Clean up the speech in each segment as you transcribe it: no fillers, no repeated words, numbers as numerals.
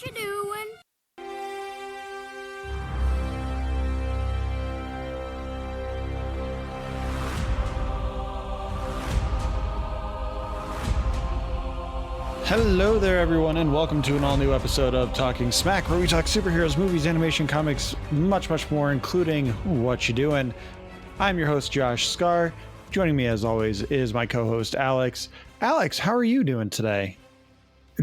you doing? Hello there, everyone, and welcome to an all-new episode of Talking Smack, where we talk superheroes, movies, animation, comics, much more, including What You Doing. I'm your host, Josh Scar. Joining me, as always, is my co-host, Alex. Alex, how are you doing today?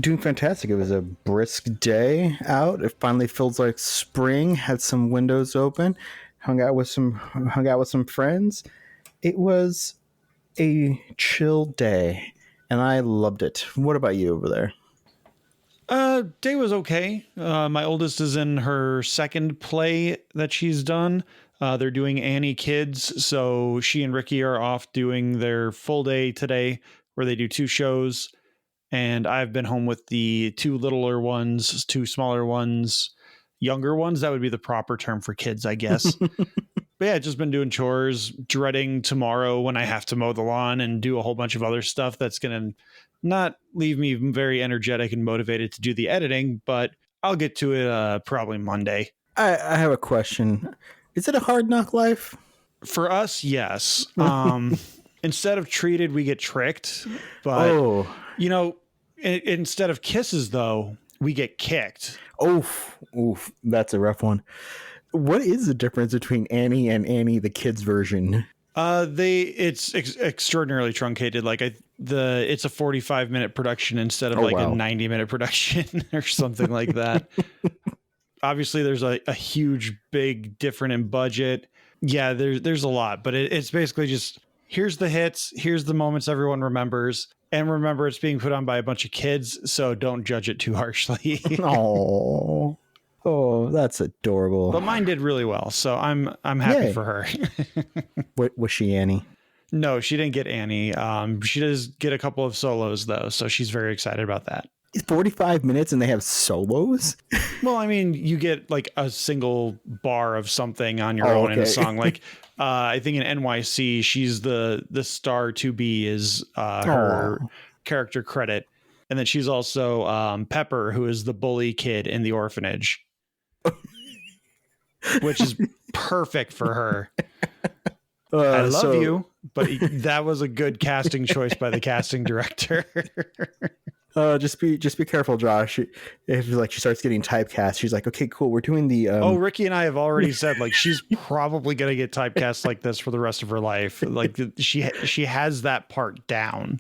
Doing fantastic. It was a brisk day out. It finally feels like spring. Had some windows open. Hung out with some friends. It was a chill day, and I loved it. What about you over there? Day was okay. My oldest is in her second play that she's done. They're doing Annie Kids, so she and Ricky are off doing their full day today, where they do two shows. And I've been home with the two littler ones, two smaller ones, younger ones. That would be the proper term for kids, I guess. But yeah, just been doing chores, dreading tomorrow when I have to mow the lawn and do a whole bunch of other stuff that's going to not leave me very energetic and motivated to do the editing, but I'll get to it probably Monday. I have a question. Is it a hard knock life? For us, yes. Instead of treated, we get tricked. But, you know, instead of kisses, though, we get kicked. Oof, that's a rough one. What is the difference between Annie and Annie, the kids version? It's extraordinarily truncated. Like it's a 45-minute production instead of a 90-minute production or something like that. Obviously, there's a huge, big difference in budget. Yeah, there's a lot, but it's basically just here's the hits, here's the moments everyone remembers. And remember, it's being put on by a bunch of kids, so don't judge it too harshly. Oh, that's adorable. But mine did really well, so I'm happy for her. Was she Annie? No, she didn't get Annie. She does get a couple of solos, though, so she's very excited about that. 45 minutes and they have solos? Well, I mean, you get like a single bar of something on your own in a song. Like, I think in NYC, she's the star to be is her character credit. And then she's also Pepper, who is the bully kid in the orphanage, which is perfect for her. I love you, but that was a good casting choice by the casting director. Just be careful, Josh. If like she starts getting typecast, she's like, okay, cool. We're doing the. Ricky and I have already said like she's probably gonna get typecast like this for the rest of her life. Like she has that part down.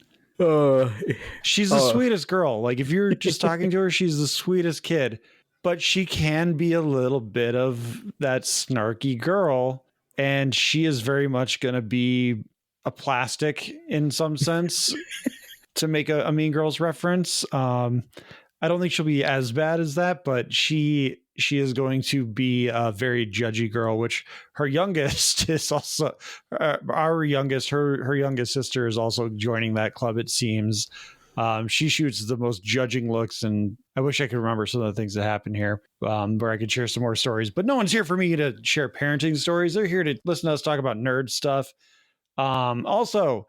She's the sweetest girl. Like if you're just talking to her, she's the sweetest kid. But she can be a little bit of that snarky girl, and she is very much gonna be a plastic in some sense. To make a Mean Girls reference. I don't think she'll be as bad as that, but she is going to be a very judgy girl, which her youngest is also her youngest sister is also joining that club, it seems. She shoots the most judging looks, and I wish I could remember some of the things that happen here, where I could share some more stories, but no one's here for me to share parenting stories. They're here to listen to us talk about nerd stuff. Also,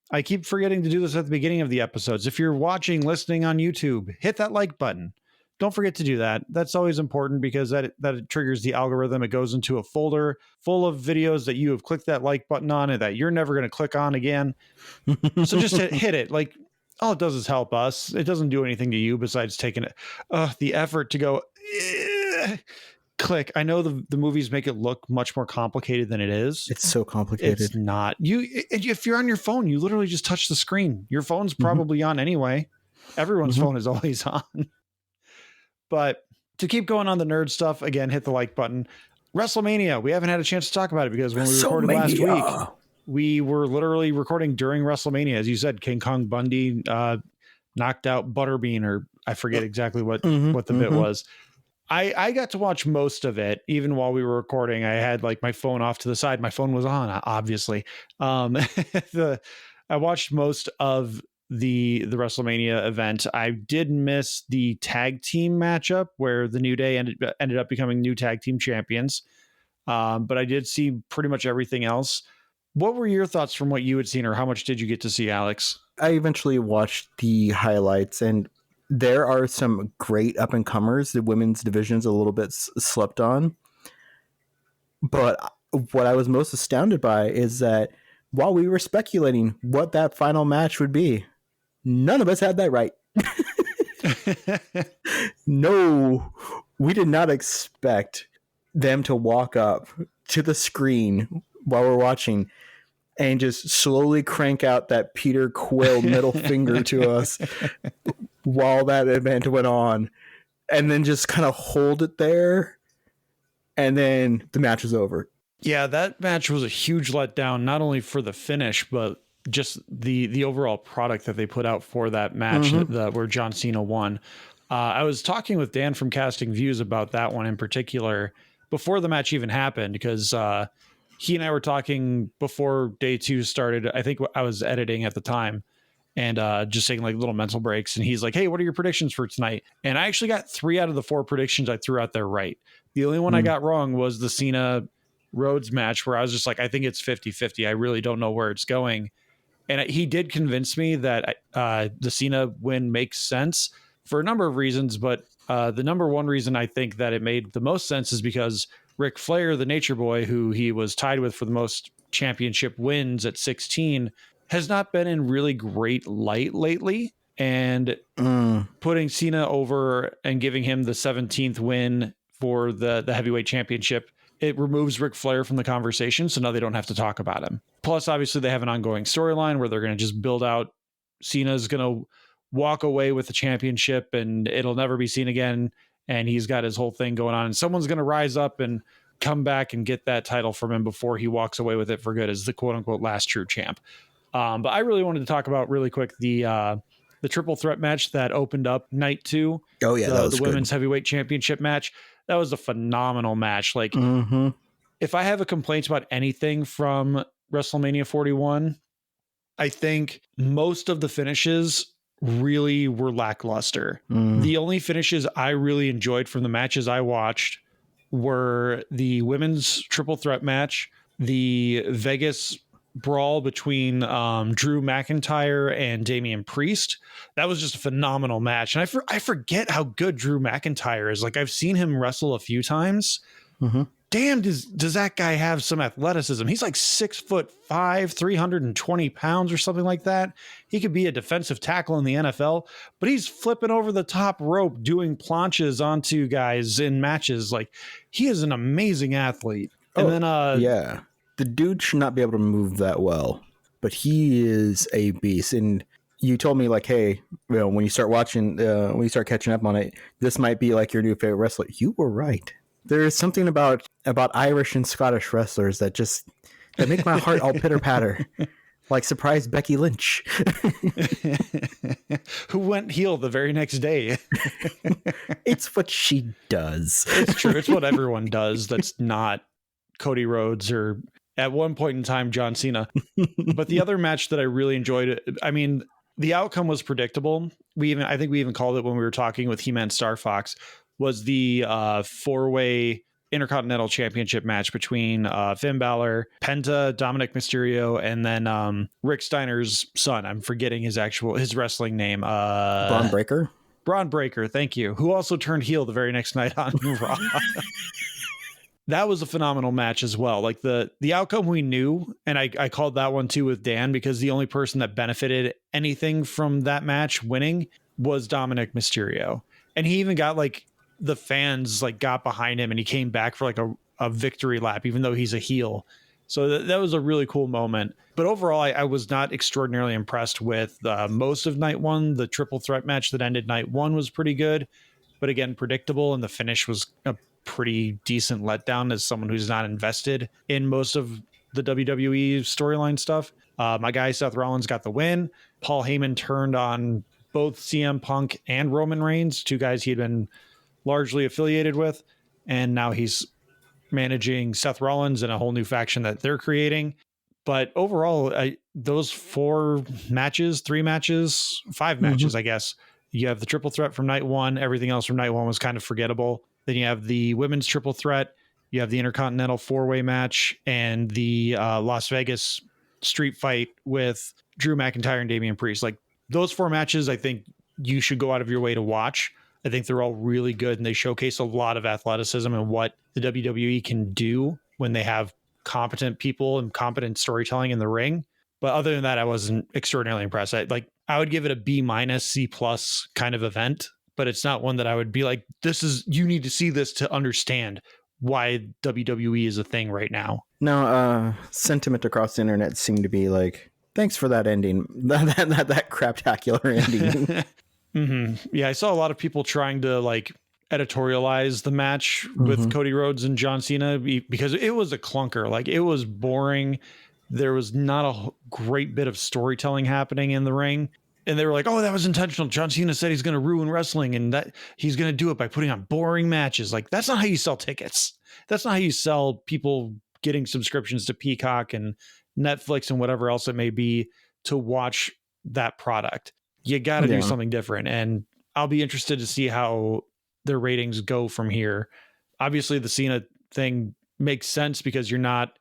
I keep forgetting to do this at the beginning of the episodes. If you're watching, listening on YouTube, hit that like button. Don't forget to do that. That's always important because that triggers the algorithm. It goes into a folder full of videos that you have clicked that like button on and that you're never going to click on again. So just hit it. Like all it does is help us. It doesn't do anything to you besides taking the effort to go click. I know the movies make it look much more complicated than it is. It's so complicated. It's not. If you're on your phone, you literally just touch the screen. Your phone's probably on anyway. Everyone's phone is always on. But to keep going on the nerd stuff, again, hit the like button. WrestleMania, we haven't had a chance to talk about it because when we recorded last week, we were literally recording during WrestleMania. As you said, King Kong Bundy knocked out Butterbean, or I forget exactly what the bit was. I got to watch most of it, even while we were recording. I had like my phone off to the side. My phone was on, obviously. I watched most of the WrestleMania event. I did miss the tag team matchup where the New Day ended up becoming new tag team champions. But I did see pretty much everything else. What were your thoughts from what you had seen, or how much did you get to see, Alex? I eventually watched the highlights, and there are some great up and comers. The women's division's a little bit slept on. But what I was most astounded by is that while we were speculating what that final match would be, none of us had that right. No, we did not expect them to walk up to the screen while we're watching and just slowly crank out that Peter Quill middle finger to us while that event went on, and then just kind of hold it there, and then the match was over. Yeah, that match was a huge letdown, not only for the finish, but just the overall product that they put out for that match, where John Cena won. I was talking with Dan from Casting Views about that one in particular before the match even happened, because he and I were talking before day 2 started. I think I was editing at the time, and just taking like little mental breaks. And he's like, "Hey, what are your predictions for tonight?" And I actually got 3 out of the 4 predictions I threw out there right. The only one I got wrong was the Cena Rhodes match, where I was just like, I think it's 50-50. I really don't know where it's going. And he did convince me that the Cena win makes sense for a number of reasons. But the number one reason I think that it made the most sense is because Ric Flair, the Nature Boy, who he was tied with for the most championship wins at 16, has not been in really great light lately. And putting Cena over and giving him the 17th win for the heavyweight championship, it removes Ric Flair from the conversation, so now they don't have to talk about him. Plus, obviously, they have an ongoing storyline where they're going to just build out. Cena's going to walk away with the championship, and it'll never be seen again, and he's got his whole thing going on, and someone's going to rise up and come back and get that title from him before he walks away with it for good as the quote-unquote last true champ. But I really wanted to talk about really quick the triple threat match that opened up night 2. Oh, yeah, that was the women's heavyweight championship match. That was a phenomenal match. Like, if I have a complaint about anything from WrestleMania 41, I think most of the finishes really were lackluster. The only finishes I really enjoyed from the matches I watched were the women's triple threat match, the Vegas brawl between Drew McIntyre and Damian Priest. That was just a phenomenal match. And I forget how good Drew McIntyre is. Like, I've seen him wrestle a few times. Damn, does that guy have some athleticism? He's like 6'5", 320 pounds or something like that. He could be a defensive tackle in the NFL, but he's flipping over the top rope, doing planches onto guys in matches. Like, he is an amazing athlete. And then yeah, the dude should not be able to move that well, but he is a beast. And you told me, like, hey, you know, when you start watching, when you start catching up on it, this might be like your new favorite wrestler. You were right. There is something about Irish and Scottish wrestlers that make my heart all pitter patter, like surprise Becky Lynch, who went heel the very next day. It's what she does. It's true. It's what everyone does. That's not Cody Rhodes or at one point in time John Cena. But the other match that I really enjoyed, I mean, the outcome was predictable. I think we even called it when we were talking with He-Man Star Fox, was the 4-way Intercontinental Championship match between Finn Balor, Penta, Dominic Mysterio, and then Rick Steiner's son. I'm forgetting his wrestling name. Braun Breaker? Braun Breaker, thank you. Who also turned heel the very next night on Raw. That was a phenomenal match as well. Like, the outcome we knew, and I called that one too with Dan, because the only person that benefited anything from that match winning was Dominic Mysterio. And he even got, like, the fans like got behind him, and he came back for like a victory lap, even though he's a heel. So that was a really cool moment. But overall, I was not extraordinarily impressed with most of night 1. The triple threat match that ended night 1 was pretty good, but again, predictable. And the finish was a pretty decent letdown as someone who's not invested in most of the WWE storyline stuff. My guy, Seth Rollins, got the win. Paul Heyman turned on both CM Punk and Roman Reigns, 2 guys he had been largely affiliated with, and now he's managing Seth Rollins and a whole new faction that they're creating. But overall, those 4 matches, 3 matches, 5 matches, I guess. You have the triple threat from night 1. Everything else from night 1 was kind of forgettable. Then you have the women's triple threat. You have the Intercontinental 4-way match and the Las Vegas street fight with Drew McIntyre and Damian Priest. Like, those 4 matches, I think you should go out of your way to watch. I think they're all really good, and they showcase a lot of athleticism and what the WWE can do when they have competent people and competent storytelling in the ring. But other than that, I wasn't extraordinarily impressed. I would give it a B minus, C plus kind of event, but it's not one that I would be like, you need to see this to understand why WWE is a thing right now. No, sentiment across the internet seemed to be like, thanks for that ending, that craptacular ending. Mm-hmm. Yeah, I saw a lot of people trying to like editorialize the match with Cody Rhodes and John Cena because it was a clunker. Like, it was boring. There was not a great bit of storytelling happening in the ring. And they were like, oh, that was intentional. John Cena said he's going to ruin wrestling and that he's going to do it by putting on boring matches. Like, that's not how you sell tickets. That's not how you sell people getting subscriptions to Peacock and Netflix and whatever else it may be to watch that product. You got to do something different. And I'll be interested to see how their ratings go from here. Obviously, the Cena thing makes sense because you're not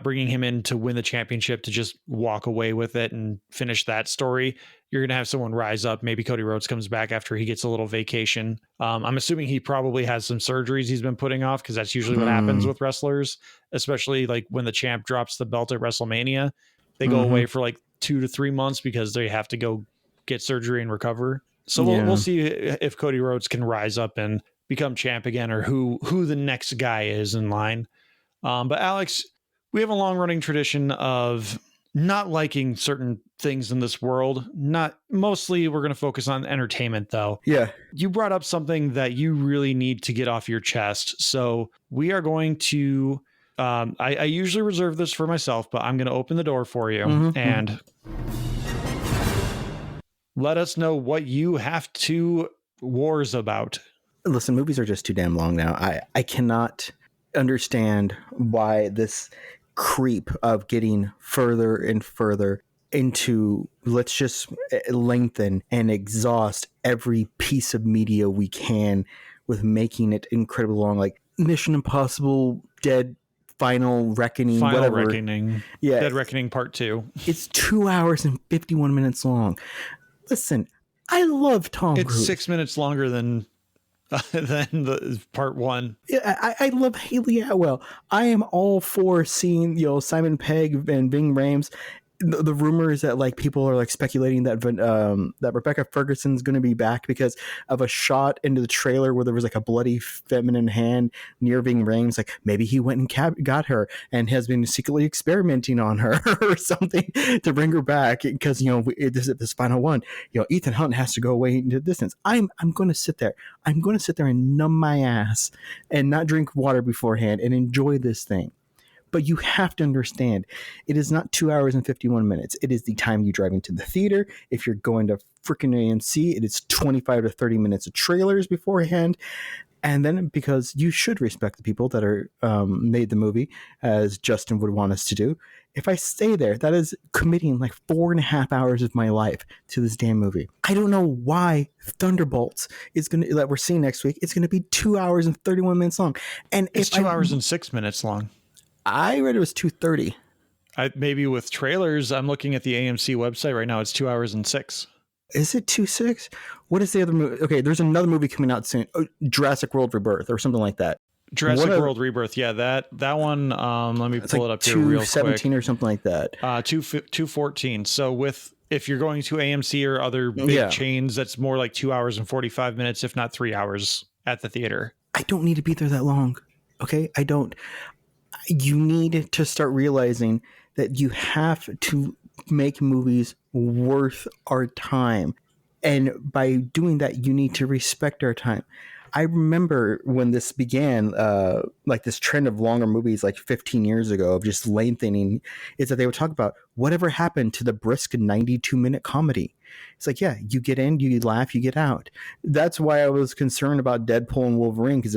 bringing him in to win the championship to just walk away with it and finish that story. You're going to have someone rise up. Maybe Cody Rhodes comes back after he gets a little vacation. I'm assuming he probably has some surgeries he's been putting off because that's usually what happens with wrestlers, especially like when the champ drops the belt at WrestleMania. They go away for like 2 to 3 months because they have to go get surgery and recover. So we'll see if Cody Rhodes can rise up and become champ again, or who the next guy is in line. But Alex, we have a long running tradition of not liking certain things in this world. Mostly we're going to focus on entertainment though. Yeah. You brought up something that you really need to get off your chest. So we are going to, I usually reserve this for myself, but I'm going to open the door for you and let us know what you have to wars about. Listen, movies are just too damn long now. I cannot understand why this creep of getting further and further into, let's just lengthen and exhaust every piece of media we can with making it incredibly long, like Mission Impossible, Dead Final Reckoning, whatever. Reckoning. Yeah. Dead Reckoning Part 2. It's 2 hours and 51 minutes long. Listen, I love Tom Cruise. It's 6 minutes longer than the part 1. Yeah, I love Haley Atwell. I am all for seeing Simon Pegg and Ving Rhames. The rumor is that like people are like speculating that that Rebecca Ferguson's going to be back because of a shot into the trailer where there was like a bloody feminine hand near Ving Rhames. Like maybe he went and got her and has been secretly experimenting on her or something to bring her back because this is this final one. Ethan Hunt has to go away into the distance. I'm going to sit there. I'm going to sit there and numb my ass and not drink water beforehand and enjoy this thing. But you have to understand, it is not 2 hours and 51 minutes. It is the time you drive into the theater. If you're going to freaking AMC, it is 25 to 30 minutes of trailers beforehand. And then because you should respect the people that are made the movie, as Justin would want us to do, if I stay there, that is committing like 4.5 hours of my life to this damn movie. I don't know why Thunderbolts is that we're seeing next week. It's going to be 2 hours and 31 minutes long. And it's 2 hours and 6 minutes long. I read it was 2:30. Maybe with trailers, I'm looking at the AMC website right now. It's 2 hours and 6. Is it 2:06? What is the other movie? Okay, there's another movie coming out soon. Jurassic World Rebirth or something like that. Jurassic World Rebirth. Yeah, that one. Let me pull it up here real quick. 2:17 or something like that. 2:14. So if you're going to AMC or other big chains, that's more like 2 hours and 45 minutes, if not 3 hours at the theater. I don't need to be there that long. Okay, I don't. You need to start realizing that you have to make movies worth our time. And by doing that, you need to respect our time. I remember when this began, like this trend of longer movies like 15 years ago of just lengthening, is that they would talk about whatever happened to the brisk 92-minute comedy. It's like, yeah, you get in, you laugh, you get out. That's why I was concerned about Deadpool and Wolverine, because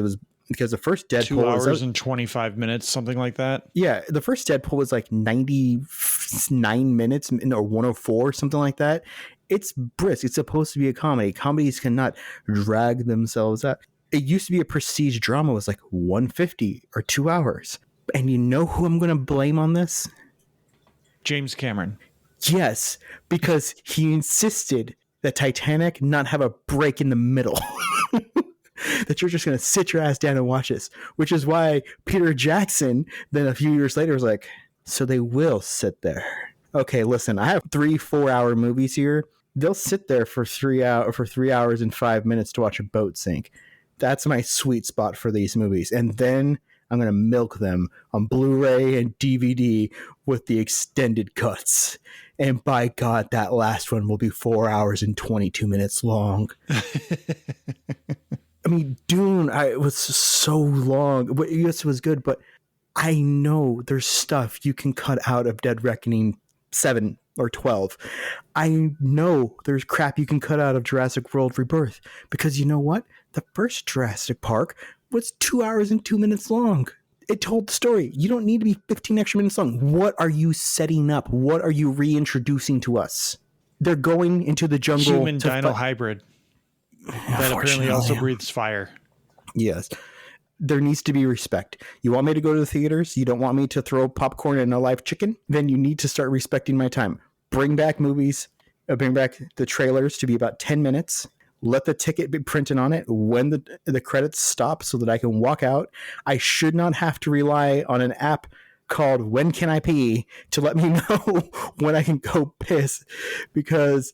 the first Deadpool 2 hours and 25 minutes, something like that. Yeah, the first Deadpool was like 99 minutes or 104, something like that. It's brisk. It's supposed to be a comedy. Comedies cannot drag themselves out. It used to be a prestige drama was like 150 or 2 hours. And you know who I'm going to blame on this? James Cameron. Yes, because he insisted that Titanic not have a break in the middle. That you're just going to sit your ass down and watch this, which is why Peter Jackson then a few years later was like, so they will sit there. Okay, listen, I have 3-4 hour movies here. They'll sit there for 3 hours and 5 minutes to watch a boat sink. That's my sweet spot for these movies. And then I'm going to milk them on Blu-ray and DVD with the extended cuts. And by God, that last one will be 4 hours and 22 minutes long. I mean, Dune, it was so long. Yes, it was good, but I know there's stuff you can cut out of Dead Reckoning 7 or 12. I know there's crap you can cut out of Jurassic World Rebirth, because you know what? The first Jurassic Park was 2 hours and 2 minutes long. It told the story. You don't need to be 15 extra minutes long. What are you setting up? What are you reintroducing to us? They're going into the jungle. Human dino hybrid that apparently also breathes fire. Yes. There needs to be respect. You want me to go to the theaters? You don't want me to throw popcorn and a live chicken? Then you need to start respecting my time. Bring back movies. Bring back the trailers to be about 10 minutes. Let the ticket be printed on it when the credits stop so that I can walk out. I should not have to rely on an app called When Can I Pee to let me know when I can go piss, because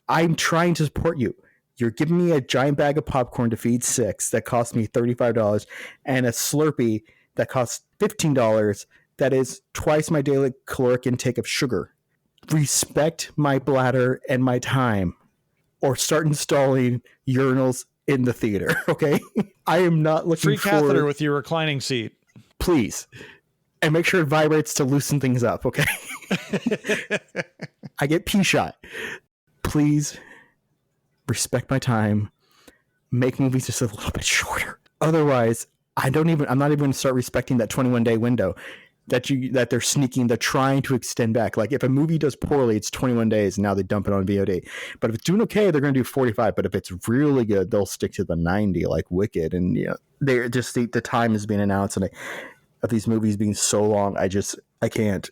I'm trying to support you. You're giving me a giant bag of popcorn to feed 6 that cost me $35 and a Slurpee that costs $15 that is twice my daily caloric intake of sugar. Respect my bladder and my time, or start installing urinals in the theater, okay? I am not looking Free catheter with your reclining seat. Please. And make sure it vibrates to loosen things up, okay? I get pee shot. Please respect my time. Make movies just a little bit shorter. Otherwise, I'm not even going to start respecting that 21-day window that they're sneaking. They're trying to extend back. Like, if a movie does poorly, it's 21 days and now they dump it on VOD. But if it's doing okay, they're going to do 45. But if it's really good, they'll stick to the 90, like Wicked. And they're just the time is being announced, and of these movies being so long, I can't.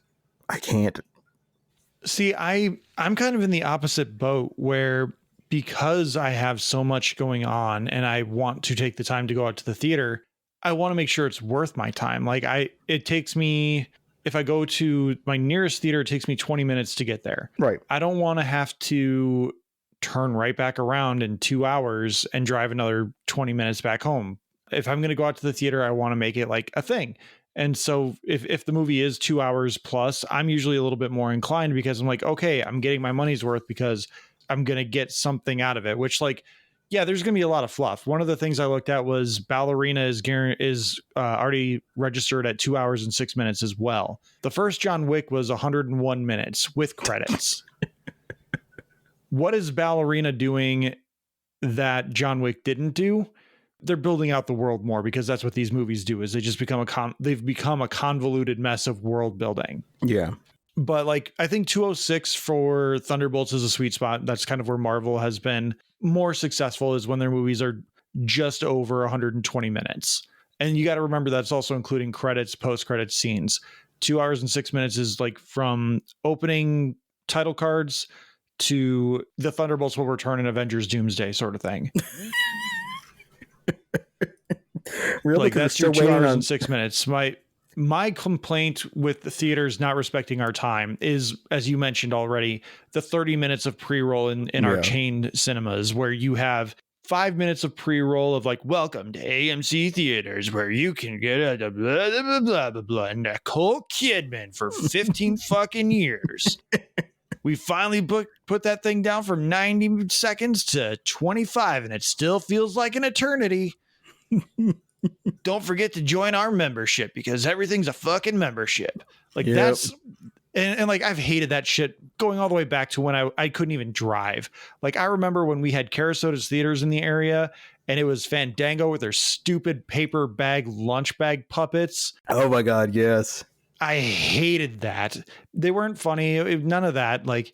See, I'm kind of in the opposite boat, where because I have so much going on and I want to take the time to go out to the theater, I want to make sure it's worth my time. Like, it takes me, if I go to my nearest theater, it takes me 20 minutes to get there. Right. I don't want to have to turn right back around in 2 hours and drive another 20 minutes back home. If I'm going to go out to the theater, I want to make it like a thing. And so if the movie is 2 hours plus, I'm usually a little bit more inclined, because I'm like, okay, I'm getting my money's worth because I'm going to get something out of it, which, like, yeah, there's going to be a lot of fluff. One of the things I looked at was Ballerina is already registered at 2 hours and 6 minutes as well. The first John Wick was 101 minutes with credits. What is Ballerina doing that John Wick didn't do? They're building out the world more, because that's what these movies do, is they just become they've become a convoluted mess of world building. Yeah. But like, I think 206 for Thunderbolts is a sweet spot. That's kind of where Marvel has been more successful, is when their movies are just over 120 minutes. And you got to remember that's also including credits, post-credits scenes. 2 hours and 6 minutes is like from opening title cards to the Thunderbolts will return in Avengers Doomsday sort of thing. Really? Like, that's your 2 hours and 6 minutes. My complaint with the theaters not respecting our time is, as you mentioned already, the 30 minutes of pre-roll in our chained cinemas, where you have 5 minutes of pre-roll of like, welcome to AMC theaters, where you can get a blah, blah, blah, blah, blah, blah, Nicole Kidman for 15 fucking years. We finally put that thing down from 90 seconds to 25, and it still feels like an eternity. Don't forget to join our membership, because everything's a fucking membership. Like, that's, and like, I've hated that shit going all the way back to when I couldn't even drive. Like, I remember when we had Carasota's theaters in the area, and it was Fandango with their stupid paper bag, lunch bag puppets. Oh my God. Yes. I hated that. They weren't funny. None of that. Like,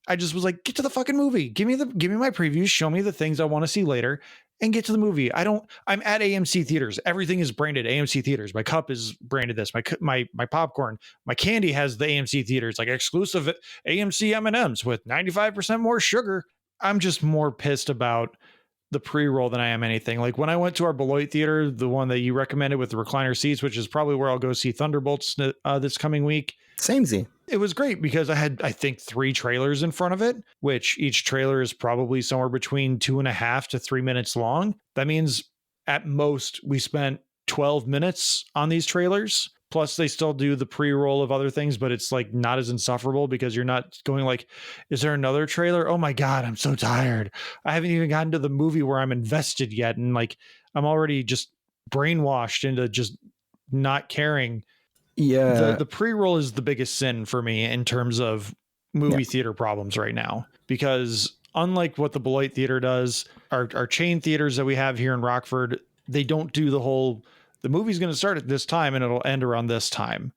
I just was like, get to the fucking movie. Give me my previews. Show me the things I want to see later, and get to the movie. I'm at AMC theaters. Everything is branded AMC theaters. My cup is branded this. My popcorn, my candy has the AMC theaters, like exclusive AMC M&Ms with 95% more sugar. I'm just more pissed about the pre-roll than I am anything. Like when I went to our Beloit theater, the one that you recommended with the recliner seats, which is probably where I'll go see Thunderbolts this coming week. Samey. It was great because I had, I think, 3 trailers in front of it, which each trailer is probably somewhere between 2.5 to 3 minutes long. That means at most we spent 12 minutes on these trailers. Plus they still do the pre-roll of other things, but it's like not as insufferable because you're not going like, is there another trailer? Oh my God, I'm so tired. I haven't even gotten to the movie where I'm invested yet. And like, I'm already just brainwashed into just not caring. Yeah. The pre-roll is the biggest sin for me in terms of movie theater problems right now, because unlike what the Beloit theater does, our chain theaters that we have here in Rockford, they don't do the whole, the movie's going to start at this time and it'll end around this time.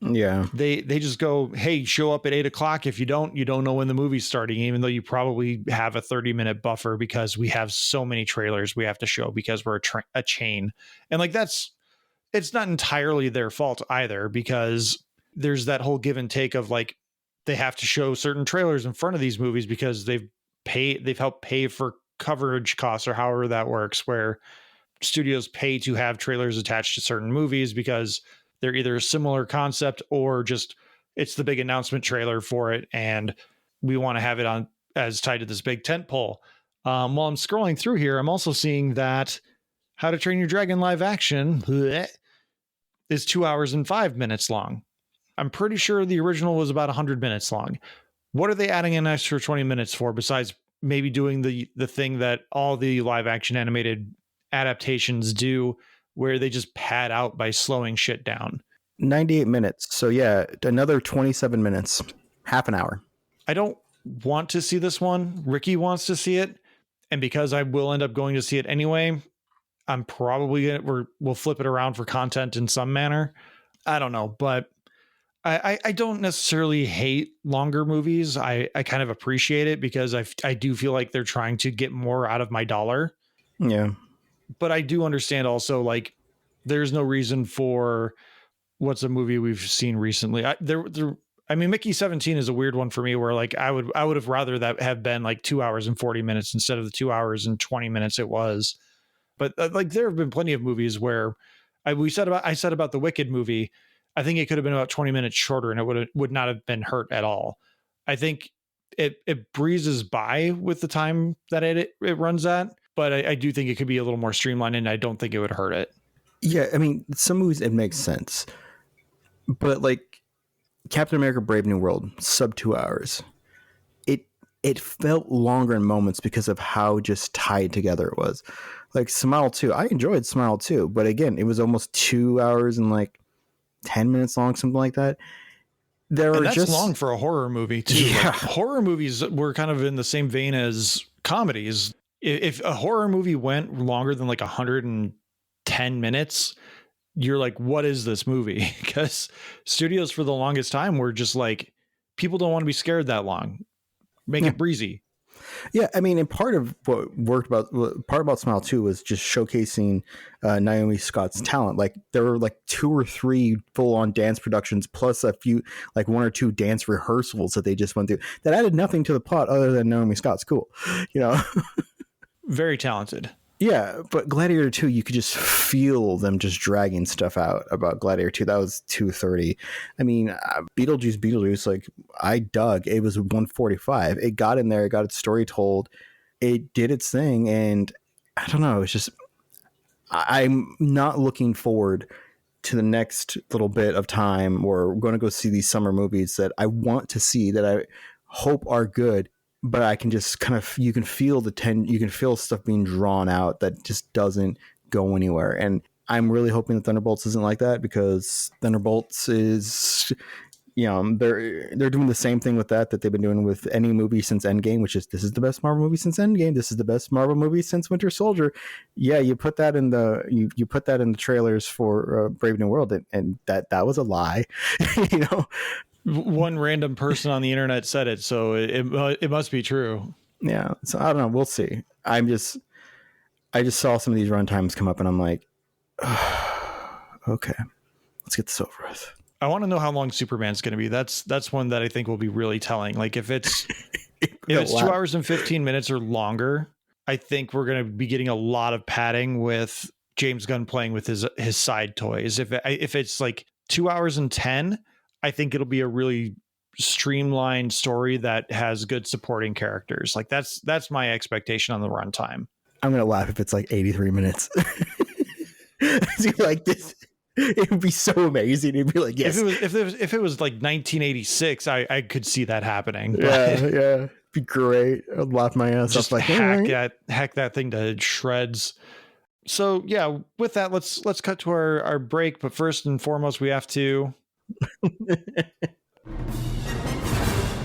Yeah. They just go, hey, show up at 8:00. If you don't know when the movie's starting, even though you probably have a 30-minute buffer because we have so many trailers we have to show because we're a chain. And like, it's not entirely their fault either, because there's that whole give and take of like, they have to show certain trailers in front of these movies because they've helped pay for coverage costs or however that works, where studios pay to have trailers attached to certain movies because they're either a similar concept or just it's the big announcement trailer for it. And we want to have it on as tied to this big tent pole. While I'm scrolling through here, I'm also seeing that How to Train Your Dragon live action is 2 hours and 5 minutes long. I'm pretty sure the original was about 100 minutes long. What are they adding an extra 20 minutes for besides maybe doing the thing that all the live action animated adaptations do, where they just pad out by slowing shit down? 98 minutes. So yeah, another 27 minutes, half an hour. I don't want to see this one. Ricky wants to see it. And because I will end up going to see it anyway, I'm probably we'll flip it around for content in some manner. I don't know, but I don't necessarily hate longer movies. I kind of appreciate it because I do feel like they're trying to get more out of my dollar. Yeah. But I do understand also, like, there's no reason for what's a movie we've seen recently. I mean, Mickey 17 is a weird one for me, where like I would have rather that have been like 2 hours and 40 minutes instead of the 2 hours and 20 minutes it was. But like there have been plenty of movies where I said about the Wicked movie, I think it could have been about 20 minutes shorter and it would not have been hurt at all. I think it breezes by with the time that it runs at, but I do think it could be a little more streamlined, and I don't think it would hurt it. Yeah, I mean, some movies it makes sense, but like Captain America: Brave New World, sub 2 hours. It felt longer in moments because of how just tied together it was. Like Smile 2, I enjoyed Smile 2, but again, it was almost 2 hours and like 10 minutes long, something like that. That's long for a horror movie too. Yeah. Like, horror movies were kind of in the same vein as comedies. If a horror movie went longer than like 110 minutes, you're like, what is this movie? Because studios for the longest time were just like, people don't want to be scared that long. Make it breezy. Yeah, I mean, and part of what worked about Smile 2 was just showcasing Naomi Scott's talent. Like there were like 2 or 3 full-on dance productions plus a few, like 1 or 2 dance rehearsals that they just went through that added nothing to the plot other than Naomi Scott's cool, you know. Very talented. Yeah, but Gladiator 2, you could just feel them just dragging stuff out about Gladiator 2. That was 2:30. I mean, Beetlejuice, like, I dug. It was 1:45. It got in there. It got its story told. It did its thing. And I don't know. It's just, I'm not looking forward to the next little bit of time where we're going to go see these summer movies that I want to see, that I hope are good. But I can just kind of, you can feel you can feel stuff being drawn out that just doesn't go anywhere. And I'm really hoping that Thunderbolts isn't like that, because Thunderbolts is, you know, they're doing the same thing with that they've been doing with any movie since Endgame, which is, this is the best Marvel movie since Endgame. This is the best Marvel movie since Winter Soldier. Yeah, you put that in you put that in the trailers for Brave New World, and that was a lie, you know. One random person on the internet said it, so it must be true. Yeah, so I don't know. We'll see. I just saw some of these runtimes come up, and I'm like, okay, let's get this over with. I want to know how long Superman's going to be. That's one that I think will be really telling. Like if it's If it's 2 hours and 15 minutes or longer, I think we're going to be getting a lot of padding with James Gunn playing with his side toys. If it's like 2 hours and 10, I think it'll be a really streamlined story that has good supporting characters. Like that's my expectation on the runtime. I'm going to laugh if it's like 83 minutes. Like this. It would be so amazing. It'd be like, yes. If it was like 1986, I could see that happening. But yeah. Be great. I'd laugh my ass off. Like, hack that thing to shreds. So yeah, with that, let's cut to our break. But first and foremost, we have to.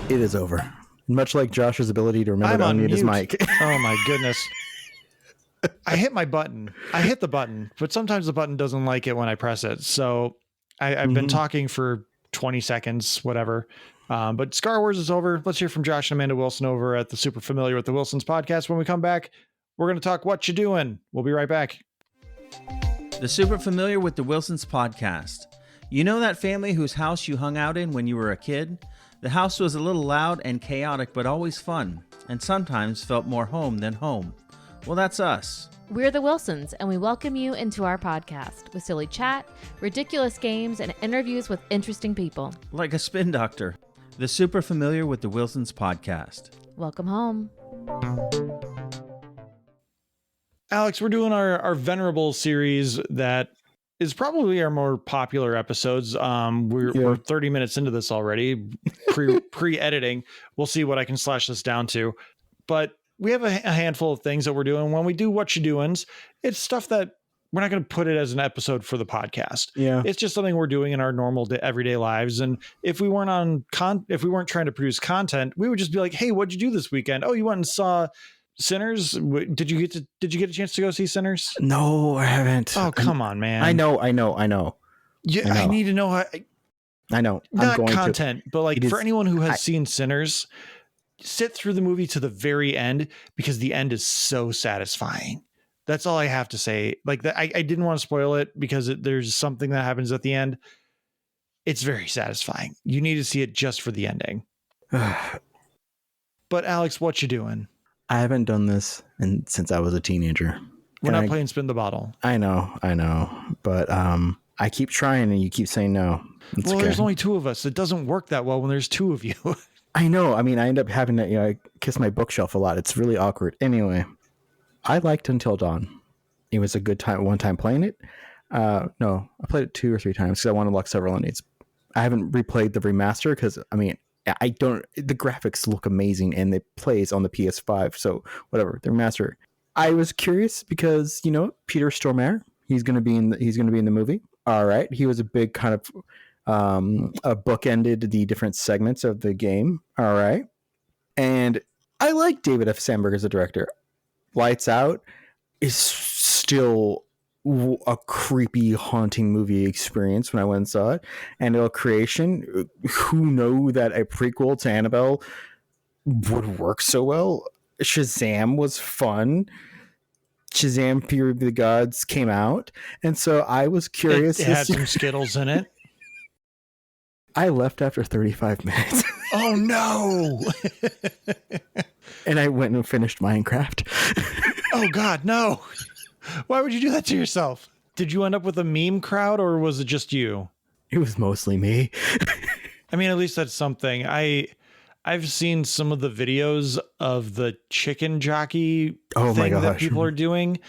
It is over. Much like Josh's ability to remember to unmute his mic. Oh my goodness. I hit my button. I hit the button, but sometimes the button doesn't like it when I press it. So I've been talking for 20 seconds, whatever. But Scar Wars is over. Let's hear from Josh and Amanda Wilson over at the Super Familiar with the Wilsons podcast. When we come back, we're going to talk What You Doing. We'll be right back. The Super Familiar with the Wilsons podcast. You know that family whose house you hung out in when you were a kid? The house was a little loud and chaotic, but always fun, and sometimes felt more home than home. Well, that's us. We're the Wilsons, and we welcome you into our podcast with silly chat, ridiculous games, and interviews with interesting people. Like a spin doctor. The Super Familiar with the Wilsons podcast. Welcome home. Alex, we're doing our Venerable series that is probably our more popular episodes. We're 30 minutes into this already, pre-editing. We'll see what I can slash this down to. But we have a handful of things that we're doing. When we do What You Doings, it's stuff that we're not going to put it as an episode for the podcast. Yeah. It's just something we're doing in our normal everyday lives. And if we weren't if we weren't trying to produce content, we would just be like, hey, what'd you do this weekend? Oh, you went and saw Sinners. Did you get a chance to go see Sinners? No, I haven't. Oh, come on, man. I know. Yeah, I need to know how. I know. Not content, but like for anyone who has seen Sinners, sit through the movie to the very end because the end is so satisfying. That's all I have to say. Like that, I didn't want to spoil it because there's something that happens at the end. It's very satisfying. You need to see it just for the ending. But Alex, what you doing? I haven't done this since I was a teenager. We're not playing spin the bottle. I know. But I keep trying and you keep saying no. Well, there's only two of us. It doesn't work that well when there's two of you. I know. I mean, I end up having to, I kiss my bookshelf a lot. It's really awkward. Anyway, I liked Until Dawn. It was a good time. One time playing it. No, I played it 2 or 3 times because I want to unlock several endings. I haven't replayed the remaster because, I mean, the graphics look amazing and it plays on the PS5. So whatever, the remaster. I was curious because, Peter Stormare, he's going to be in the movie. All right. He was a big kind of, bookended the different segments of the game. All right. And I like David F. Sandberg as a director. Lights Out is still a creepy, haunting movie experience when I went and saw it. Annabelle Creation, who knew that a prequel to Annabelle would work so well? Shazam was fun. Shazam! Fury of the Gods came out, and so I was curious. It had some Skittles in it. I left after 35 minutes. Oh no! And I went and finished Minecraft. Oh God, no! Why would you do that to yourself? Did you end up with a meme crowd, or was it just you? It was mostly me. I mean, at least that's something. I've seen some of the videos of the chicken jockey thing that people are doing,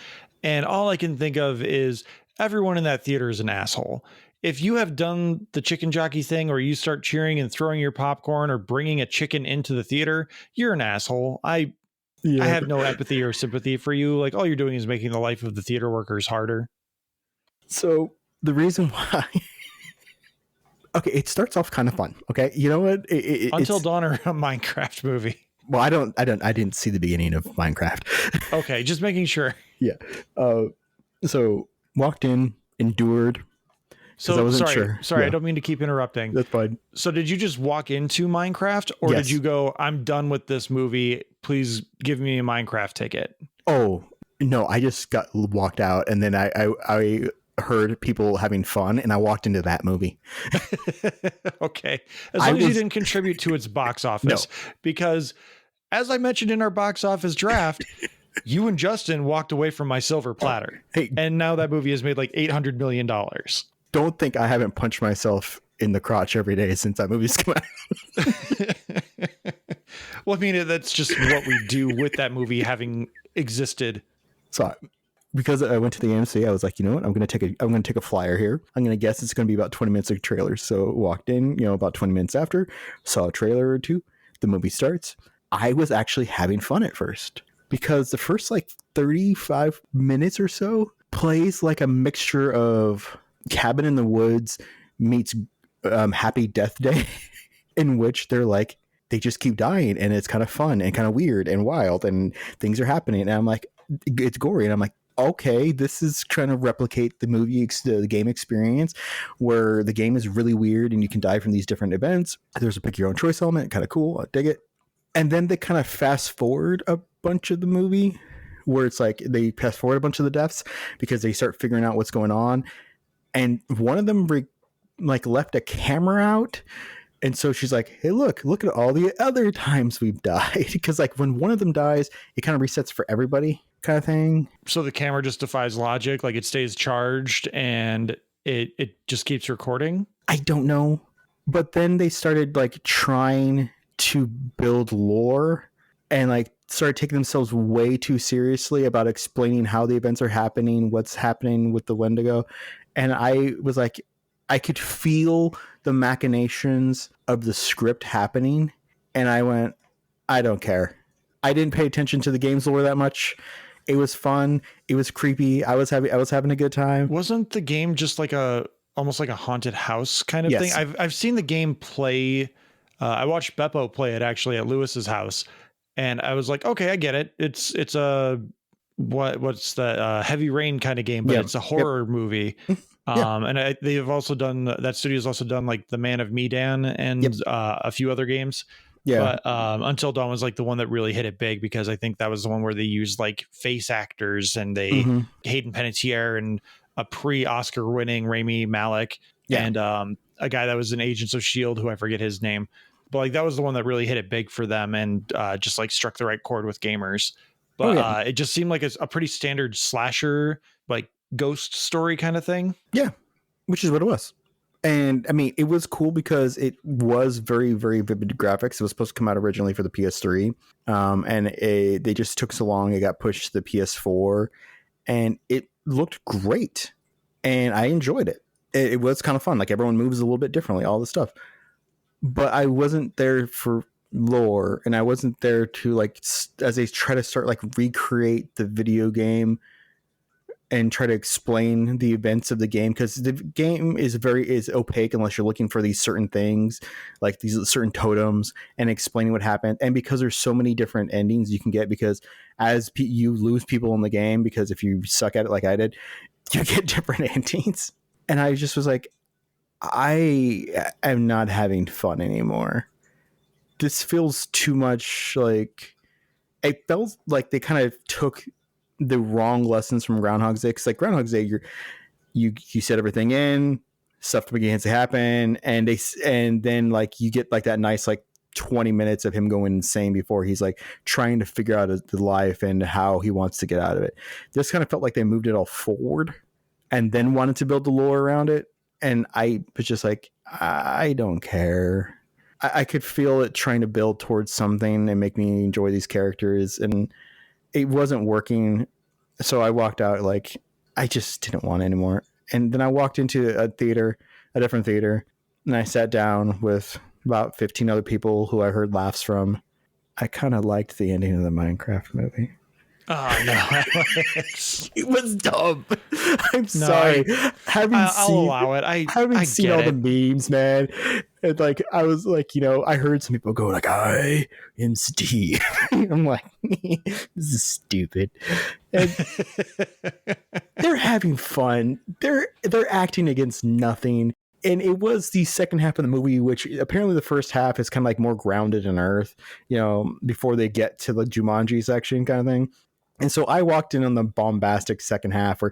and all I can think of is everyone in that theater is an asshole. If you have done the chicken jockey thing, or you start cheering and throwing your popcorn or bringing a chicken into the theater, you're an asshole. I have no empathy or sympathy for you. Like, all you're doing is making the life of the theater workers harder. So the reason why, okay, it starts off kind of fun. Okay. You know what? Until Dawn or a Minecraft movie. Well, I didn't see the beginning of Minecraft. Okay. Just making sure. Yeah. So walked in, endured. So I wasn't sure. Sorry, Yeah. I don't mean to keep interrupting. That's fine. So did you just walk into Minecraft, or Yes. did you go, I'm done with this movie, please give me a Minecraft ticket? Oh, no, I just walked out, and then I heard people having fun, and I walked into that movie. Okay. As long as you didn't contribute to its box office. No. Because as I mentioned in our box office draft, you and Justin walked away from my silver platter. Hey, and now that movie has made like $800 million. don't think I haven't punched myself in the crotch every day since that movie's come out. Well, I mean, that's just what we do with that movie having existed. So because I went to the AMC, I was like, you know what? I'm going to take a flyer here. I'm going to guess it's going to be about 20 minutes of trailers. So walked in, about 20 minutes after, saw a trailer or two. The movie starts. I was actually having fun at first because the first like 35 minutes or so plays like a mixture of Cabin in the Woods meets Happy Death Day, in which they just keep dying, and it's kind of fun and kind of weird and wild, and things are happening. And I'm like, it's gory, and I'm like, okay, this is trying to replicate the game experience, where the game is really weird and you can die from these different events. There's a pick your own choice element, kind of cool. I dig it. And then they kind of fast forward a bunch of the movie, where it's like they fast forward a bunch of the deaths because they start figuring out what's going on. And one of them left a camera out. And so she's like, hey, look at all the other times we've died. Because like when one of them dies, it kind of resets for everybody kind of thing. So the camera just defies logic. Like it stays charged and it just keeps recording. I don't know. But then they started like trying to build lore and like started taking themselves way too seriously about explaining how the events are happening, what's happening with the Wendigo. And I was like, I could feel the machinations of the script happening. And I went, I don't care. I didn't pay attention to the game's lore that much. It was fun. It was creepy. I was having a good time. Wasn't the game just like almost like a haunted house kind of thing? I've seen the game play. I watched Beppo play it actually at Lewis's house. And I was like, okay, I get it. It's a, what's the Heavy Rain kind of game, but it's a horror movie. And they've also done, that studio's also done like The Man of Medan and a few other games. Yeah. But Until Dawn was like the one that really hit it big, because I think that was the one where they used like face actors, and they Hayden Panettiere and a pre-Oscar winning Rami Malek and a guy that was in Agents of S.H.I.E.L.D., who I forget his name. But like that was the one that really hit it big for them and just like struck the right chord with gamers. But it just seemed like a pretty standard slasher, like ghost story kind of thing. Yeah, which is what it was. And I mean, it was cool because it was very, very vivid graphics. It was supposed to come out originally for the PS3. And they just took so long. It got pushed to the PS4 and it looked great. And I enjoyed it. It was kind of fun. Like everyone moves a little bit differently, all this stuff. But I wasn't there for lore, and I wasn't there to like, as they try to start like recreate the video game and try to explain the events of the game, because the game is opaque unless you're looking for these certain things, like these certain totems, and explaining what happened. And because there's so many different endings you can get, because as you lose people in the game, because if you suck at it like I did, you get different endings. And I just was like, I am not having fun anymore. This feels too much like, it felt like they kind of took the wrong lessons from Groundhog's Day. Because like Groundhog's Day, you set everything in, stuff begins to happen, and then like you get like that nice like 20 minutes of him going insane before he's like trying to figure out the life and how he wants to get out of it. This kind of felt like they moved it all forward and then wanted to build the lore around it. And I was just like, I don't care. I could feel it trying to build towards something and make me enjoy these characters, and it wasn't working. So I walked out like, I just didn't want it anymore. And then I walked into a different theater, and I sat down with about 15 other people who I heard laughs from. I kind of liked the ending of the Minecraft movie. Oh no, it was dumb. I'm sorry. I'll allow it. I haven't seen all the memes, man. And like, I was like, I heard some people go like, I am Steve. I'm like, this is stupid. And they're having fun. They're acting against nothing. And it was the second half of the movie, which apparently the first half is kind of like more grounded in Earth, before they get to the Jumanji section kind of thing. And so I walked in on the bombastic second half where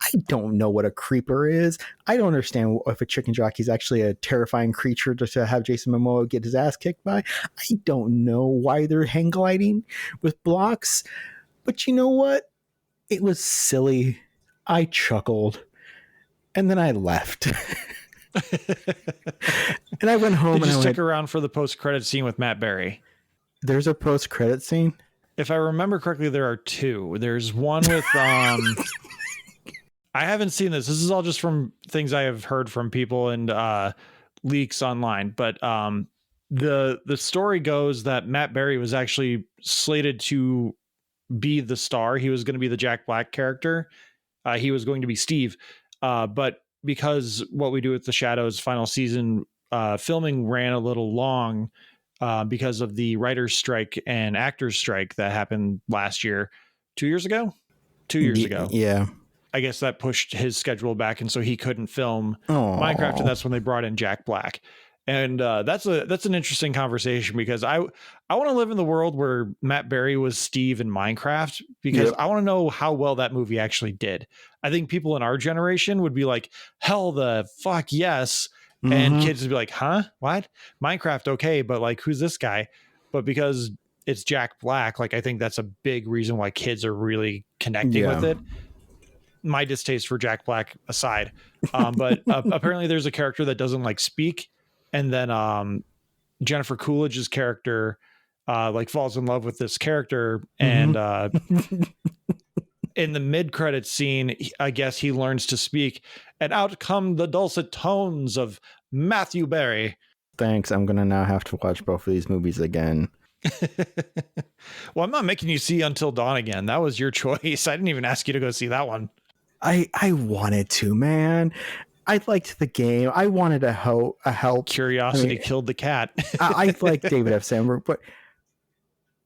I don't know what a creeper is. I don't understand if a chicken jockey is actually a terrifying creature to have Jason Momoa get his ass kicked by. I don't know why they're hang gliding with blocks. But you know what? It was silly. I chuckled. And then I left. And I went home. Did you and stick around for the post-credit scene with Matt Berry? There's a post-credit scene? If I remember correctly, there are two. There's one with I haven't seen this. This is all just from things I have heard from people and leaks online. But the story goes that Matt Berry was actually slated to be the star. He was going to be the Jack Black character. He was going to be Steve. But because What We Do with the Shadows final season filming ran a little long, because of the writer's strike and actors strike that happened last year, 2 years ago. Yeah. I guess that pushed his schedule back, and so he couldn't film Aww. Minecraft, and that's when they brought in Jack Black. And that's an interesting conversation, because I want to live in the world where Matt Berry was Steve in Minecraft, because I want to know how well that movie actually did. I think people in our generation would be like, hell the fuck yes. And kids would be like, huh? What? Minecraft, okay, but like, who's this guy? But because it's Jack Black, like, I think that's a big reason why kids are really connecting with it. My distaste for Jack Black aside. But apparently there's a character that doesn't like speak. And then Jennifer Coolidge's character like falls in love with this character. And in the mid-credits scene, I guess he learns to speak, and out come the dulcet tones of Matthew Berry. Thanks. I'm going to now have to watch both of these movies again. Well, I'm not making you see Until Dawn again. That was your choice. I didn't even ask you to go see that one. I wanted to, man. I liked the game. I wanted a help. Curiosity killed the cat. I like David F. Sandberg, but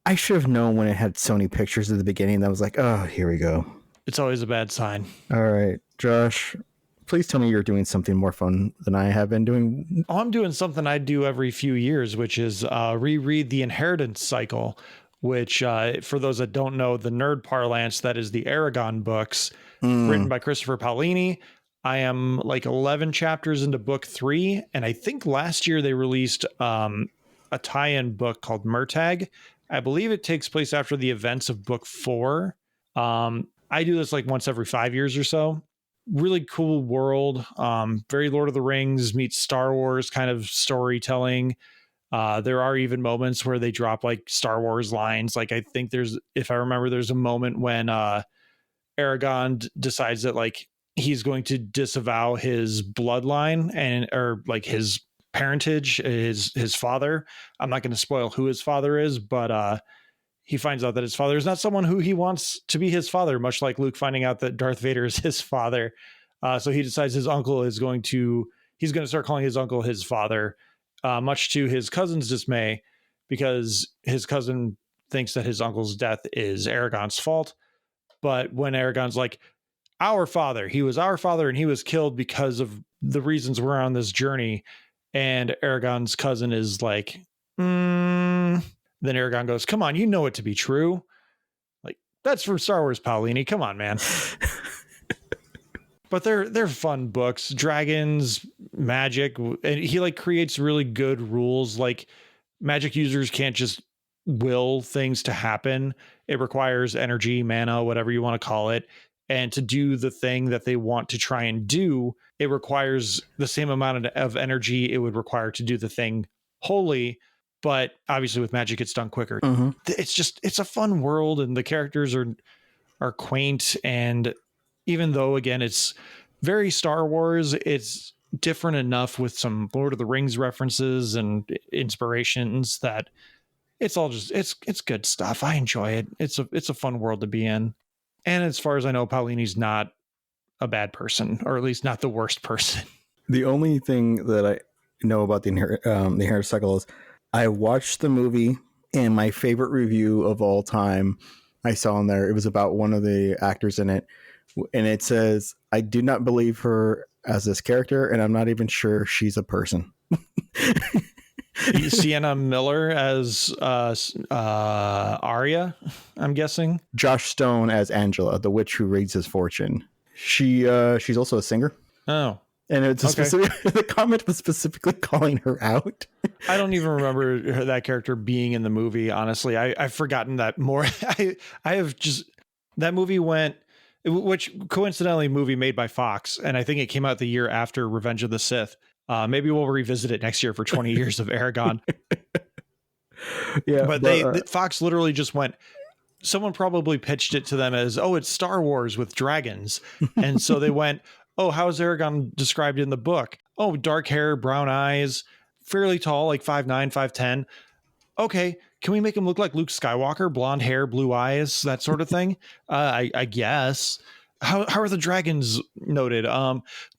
I should have known when it had Sony Pictures at the beginning. That was like, oh, here we go. It's always a bad sign. All right, Josh, please tell me you're doing something more fun than I have been doing. Oh, I'm doing something I do every few years, which is reread The Inheritance Cycle, which for those that don't know the nerd parlance, that is the Aragon books written by Christopher Paolini. I am like 11 chapters into book 3. And I think last year they released a tie-in book called Murtag. I believe it takes place after the events of book 4. I do this like once every 5 years or so. Really cool world. Very Lord of the Rings meets Star Wars kind of storytelling. There are even moments where they drop like Star Wars lines. Like I think if I remember, there's a moment when Aragon decides that like he's going to disavow his bloodline or like his parentage, his father. I'm not going to spoil who his father is, but he finds out that his father is not someone who he wants to be his father, much like Luke finding out that Darth Vader is his father. So he decides his uncle he's going to start calling his uncle his father, much to his cousin's dismay, because his cousin thinks that his uncle's death is Aragon's fault. But when Aragon's like, our father, he was our father and he was killed because of the reasons we're on this journey. And Aragon's cousin is like, then Aragon goes, come on, you know it to be true. Like, that's from Star Wars, Paolini. Come on, man. But they're fun books. Dragons, magic, and he like creates really good rules. Like magic users can't just will things to happen. It requires energy, mana, whatever you want to call it. And to do the thing that they want to try and do, it requires the same amount of energy it would require to do the thing wholly. But obviously with magic, it's done quicker. It's a fun world, and the characters are quaint. And even though, again, it's very Star Wars, it's different enough with some Lord of the Rings references and inspirations that it's all just, it's good stuff. I enjoy it. It's a fun world to be in. And as far as I know, Paolini's not a bad person, or at least not the worst person. The only thing that I know about the Inheritance Cycle is I watched the movie, and my favorite review of all time I saw in there, it was about one of the actors in it. And it says, I do not believe her as this character, and I'm not even sure she's a person. Sienna Miller as Arya, I'm guessing. Josh Stone as Angela, the witch who reads his fortune. She's also a singer. Oh, And it's a okay. specific. The comment was specifically calling her out. I don't even remember that character being in the movie. Honestly, I've forgotten that more. I have just, that movie went, which coincidentally movie made by Fox. And I think it came out the year after Revenge of the Sith. Maybe we'll revisit it next year for 20 years of Aragon. Yeah, but Fox literally just went, someone probably pitched it to them as, oh, it's Star Wars with dragons. And so they went, oh, how is Aragon described in the book? Oh, dark hair, brown eyes, fairly tall, like 5'9", 5'10". Okay, can we make him look like Luke Skywalker? Blonde hair, blue eyes, that sort of thing? I guess. How are the dragons noted?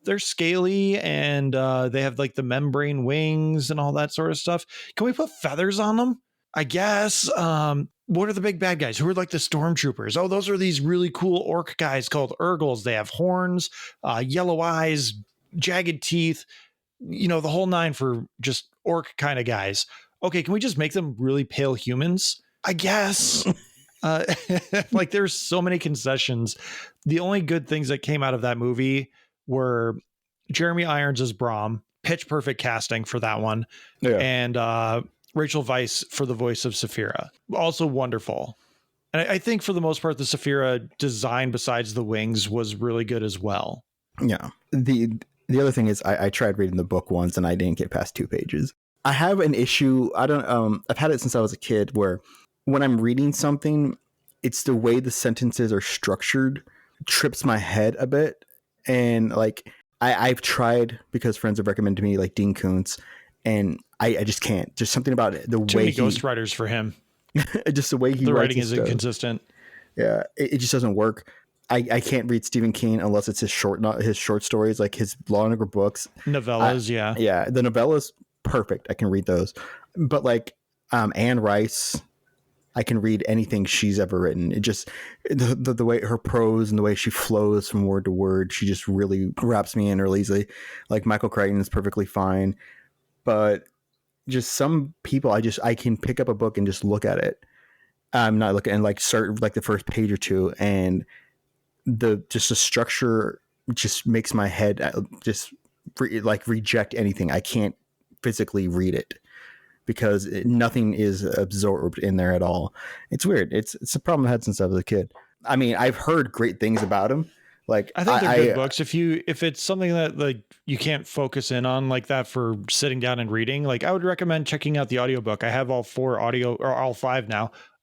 They're scaly and they have like the membrane wings and all that sort of stuff. Can we put feathers on them? I guess. What are the big bad guys? Who are like the stormtroopers? Oh, those are these really cool orc guys called Urgles. They have horns, yellow eyes, jagged teeth, the whole nine for just orc kind of guys. Okay, can we just make them really pale humans? I guess. Like there's so many concessions. The only good things that came out of that movie were Jeremy Irons as Brahm, pitch perfect casting for that one. Yeah. And Rachel Weisz for the voice of Saphira. Also wonderful. And I think for the most part, the Saphira design besides the wings was really good as well. Yeah. The other thing is I tried reading the book once and I didn't get past 2 pages. I have an issue. I've had it since I was a kid where when I'm reading something, it's the way the sentences are structured trips my head a bit. And like I've tried because friends have recommended to me like Dean Koontz, and I just can't. There's something about it. Too many ghostwriters for him. Just the way he the writes writing is inconsistent. Yeah, it just doesn't work. I can't read Stephen King unless it's his short stories, like his longer books. Novellas, yeah. Yeah, the novellas, perfect. I can read those. But like Anne Rice, I can read anything she's ever written. It just the way her prose and the way she flows from word to word, she just really wraps me in really easily. Like Michael Crichton is perfectly fine, but just some people I can pick up a book and just look at it. I'm not looking and like start like the first page or two, and the structure just makes my head just reject anything. I can't physically read it because nothing is absorbed in there at all. It's weird. It's a problem I had since I was a kid. I mean, I've heard great things about him. Like I think they're good books. If it's something that like you can't focus in on like that for sitting down and reading, like I would recommend checking out the audiobook. I have all 5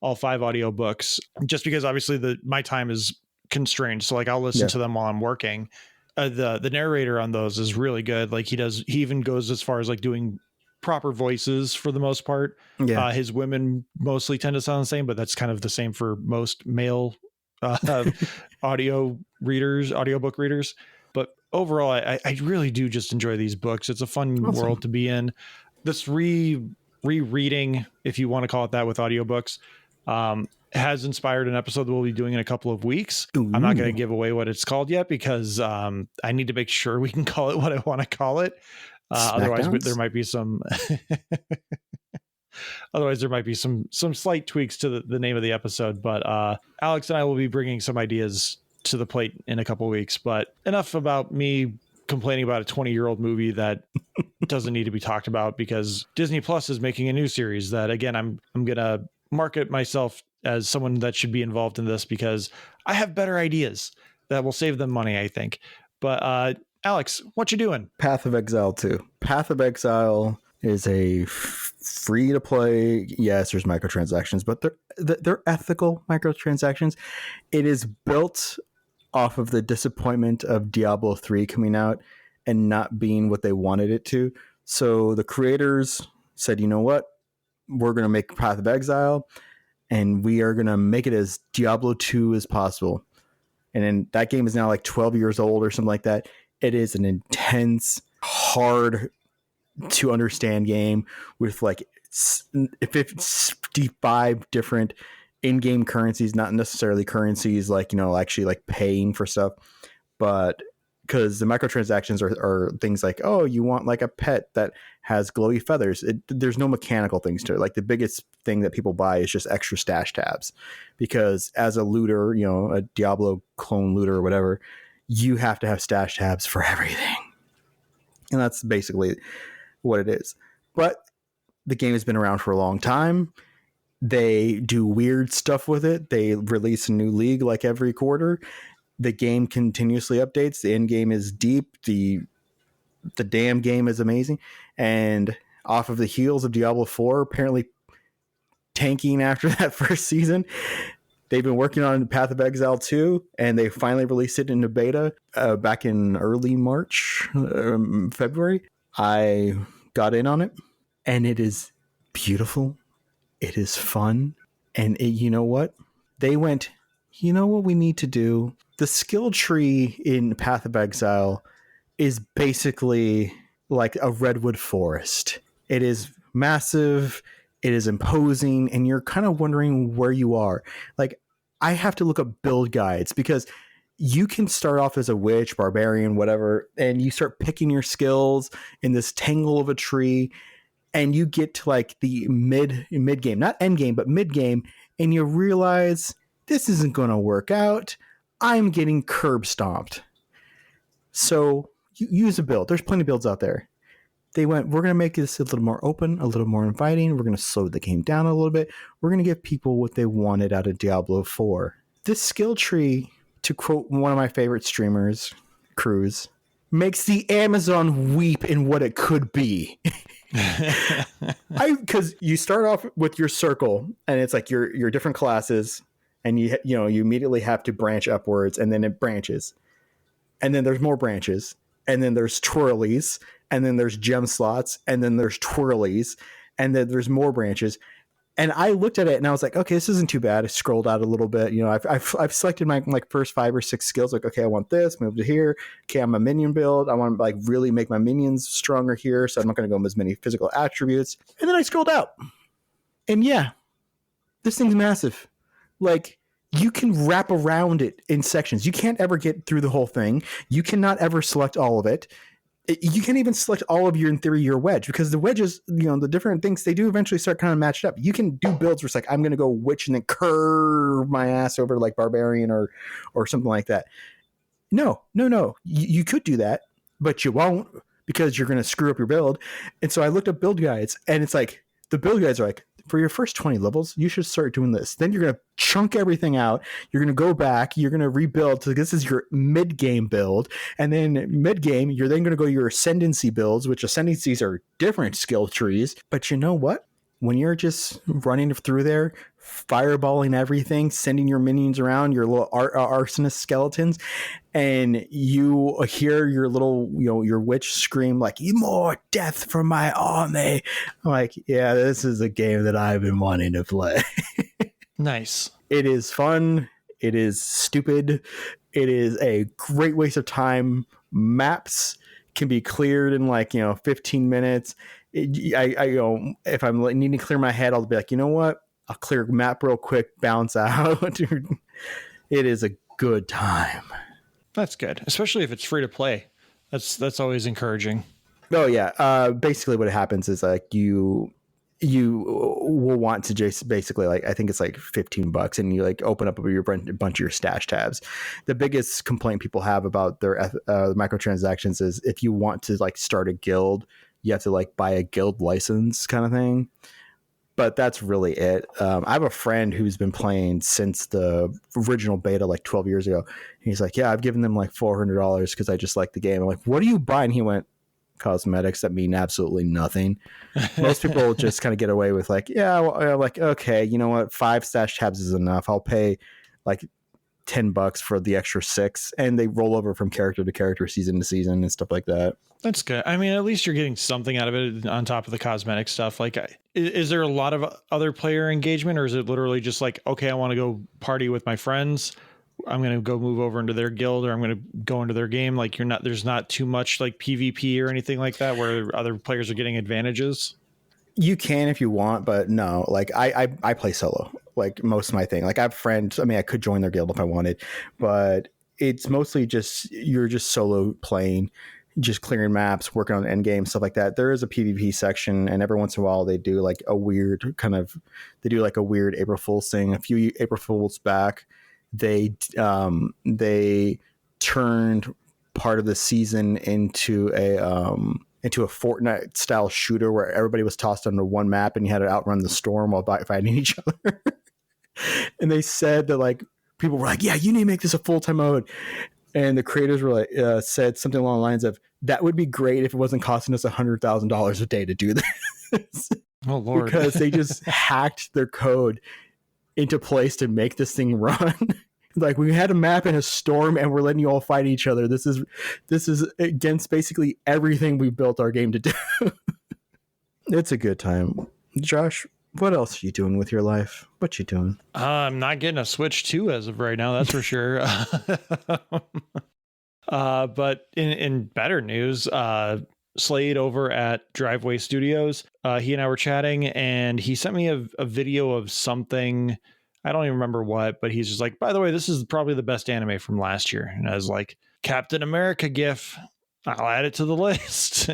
audiobooks, just because obviously my time is constrained. So like I'll listen to them while I'm working. The narrator on those is really good. Like he even goes as far as like doing proper voices for the most part. Yeah. His women mostly tend to sound the same, but that's kind of the same for most male audiobook readers. But overall, I really do just enjoy these books. It's a fun world to be in. This rereading, if you want to call it that, with audiobooks, has inspired an episode that we'll be doing in a couple of weeks. Ooh. I'm not going to give away what it's called yet because I need to make sure we can call it what I want to call it. Otherwise there might be some slight tweaks to the name of the episode, but Alex and I will be bringing some ideas to the plate in a couple of weeks. But enough about me complaining about a 20-year-old movie that doesn't need to be talked about, because Disney Plus is making a new series that, again, I'm gonna market myself as someone that should be involved in this because I have better ideas that will save them money, I think. But Alex, what you doing? Path of Exile 2. Path of Exile is a free to play. Yes, there's microtransactions, but they're ethical microtransactions. It is built off of the disappointment of Diablo 3 coming out and not being what they wanted it to. So the creators said, you know what? We're going to make Path of Exile and we are going to make it as Diablo 2 as possible. And then that game is now like 12 years old or something like that. It is an intense, hard to understand game with like 55 different in-game currencies, not necessarily currencies like, actually like paying for stuff, but because the microtransactions are things like, oh, you want like a pet that has glowy feathers. There's no mechanical things to it. Like the biggest thing that people buy is just extra stash tabs, because as a looter, a Diablo clone looter or whatever, you have to have stash tabs for everything. And that's basically what it is. But the game has been around for a long time. They do weird stuff with it. They release a new league like every quarter. The game continuously updates. The end game is deep. The damn game is amazing. And off of the heels of Diablo 4 apparently tanking after that first season, they've been working on Path of Exile 2, and they finally released it into beta back in early March, February. I got in on it, and it is beautiful. It is fun. And you know what? They went, you know what we need to do? The skill tree in Path of Exile is basically like a redwood forest. It is massive. It is imposing, and you're kind of wondering where you are. Like, I have to look up build guides, because you can start off as a witch, barbarian, whatever, and you start picking your skills in this tangle of a tree, and you get to like the mid game, not end game, but mid game, and you realize this isn't going to work out. I'm getting curb stomped. So you use a build. There's plenty of builds out there. They went, we're going to make this a little more open, a little more inviting. We're going to slow the game down a little bit. We're going to give people what they wanted out of Diablo 4. This skill tree, to quote one of my favorite streamers, Cruz, makes the Amazon weep in what it could be. Because you start off with your circle, and it's like your different classes, and you immediately have to branch upwards, and then it branches, and then there's more branches, and then there's twirlies, and then there's gem slots, and then there's twirlies, and then there's more branches. And I looked at it and I was like, okay, this isn't too bad. I scrolled out a little bit. I've selected my like first 5 or 6 skills. Like, okay, I want this, move to here. Okay, I'm a minion build. I want to like really make my minions stronger here. So I'm not going to go with as many physical attributes. And then I scrolled out. And yeah, this thing's massive. Like, you can wrap around it in sections. You can't ever get through the whole thing. You cannot ever select all of it. You can't even select all of your, in theory, your wedge, because the wedges, the different things, they do eventually start kind of matched up. You can do builds where it's like, I'm going to go witch and then curve my ass over to like barbarian or something like that. No. You could do that, but you won't, because you're going to screw up your build. And so I looked up build guides, and it's like, the build guides are like, for your first 20 levels, you should start doing this. Then you're going to chunk everything out. You're going to go back. You're going to rebuild. So this is your mid-game build. And then mid-game, you're then going to go your ascendancy builds, which ascendancies are different skill trees. But you know what? When you're just running through there, fireballing everything, sending your minions around, your little arsonist skeletons, and you hear your little, your witch scream like, more death for my army. I'm like, yeah, this is a game that I've been wanting to play. Nice. It is fun. It is stupid. It is a great waste of time. Maps can be cleared in 15 minutes. If I'm needing to clear my head, I'll be like, you know what? I'll clear a map real quick, bounce out. It is a good time. That's good, especially if it's free to play. That's always encouraging. Oh yeah. Basically, what happens is like you will want to just basically I think it's like $15, and you like open up a bunch of your stash tabs. The biggest complaint people have about their microtransactions is if you want to like start a guild, you have to like buy a guild license kind of thing. But that's really it. I have a friend who's been playing since the original beta like 12 years ago. He's like, yeah, I've given them like $400 because I just like the game. I'm like, what do you buy? And he went, cosmetics that mean absolutely nothing. Most people just kind of get away with like, yeah, well, like, okay, you know what? 5 stash tabs is enough. I'll pay like $10 for the extra 6, and they roll over from character to character, season to season, and stuff like that. That's good. I mean, at least you're getting something out of it on top of the cosmetic stuff. Like, is there a lot of other player engagement, or is it literally just like, okay, I want to go party with my friends, I'm going to go move over into their guild, or I'm going to go into their game? Like, there's not too much like PvP or anything like that where other players are getting advantages? You can if you want, but no, like I play solo, like most of my thing. Like I have friends, I mean, I could join their guild if I wanted, but it's mostly just you're just solo playing, just clearing maps, working on end game, stuff like that. There is a PvP section, and every once in a while they do like a weird April Fool's thing. A few April Fools back, they turned part of the season into a Fortnite style shooter where everybody was tossed onto one map and you had to outrun the storm while fighting each other. And they said that like people were like, yeah, you need to make this a full-time mode. And the creators were like, said something along the lines of, that would be great if it wasn't costing us $100,000 a day to do this. Oh Lord. Because they just hacked their code into place to make this thing run. Like, we had a map in a storm and we're letting you all fight each other. This is against basically everything we built our game to do. It's a good time. Josh, what else are you doing with your life? What you doing? I'm not getting a Switch 2 as of right now, that's for sure. But in better news, Slade over at Driveway Studios, he and I were chatting, and he sent me a video of something. I don't even remember what, but he's just like, by the way, this is probably the best anime from last year. And I was like, Captain America GIF. I'll add it to the list.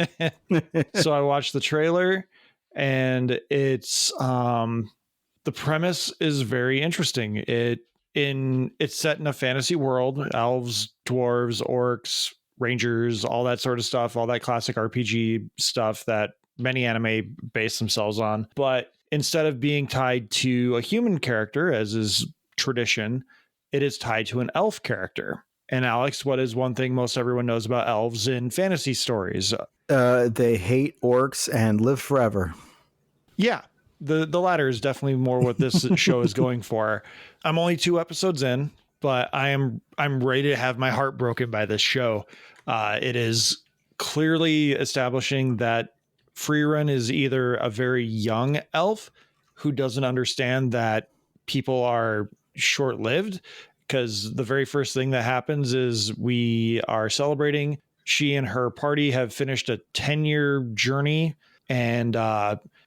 So I watched the trailer, and it's the premise is very interesting. It's set in a fantasy world, elves, dwarves, orcs, rangers, all that sort of stuff, all that classic RPG stuff that many anime base themselves on. But instead of being tied to a human character, as is tradition, it is tied to an elf character. And Alex, what is one thing most everyone knows about elves in fantasy stories? They hate orcs and live forever. Yeah, the latter is definitely more what this show is going for. I'm only 2 episodes in, but I'm ready to have my heart broken by this show. It is clearly establishing that Frieren is either a very young elf who doesn't understand that people are short-lived, because the very first thing that happens is we are celebrating. She and her party have finished a 10-year journey, and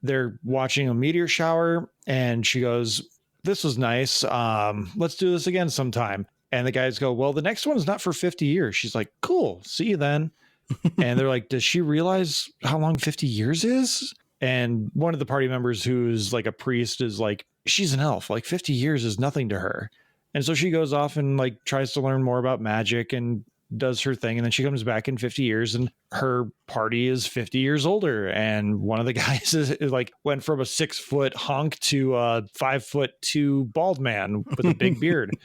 they're watching a meteor shower, and she goes, this was nice. Let's do this again sometime. And the guys go, well, the next one is not for 50 years. She's like, cool, see you then. And they're like, does she realize how long 50 years is? And one of the party members, who's like a priest, is like, she's an elf. Like 50 years is nothing to her. And so she goes off and like tries to learn more about magic and does her thing. And then she comes back in 50 years and her party is 50 years older. And one of the guys is like went from a 6-foot honk to a 5'2" bald man with a big beard.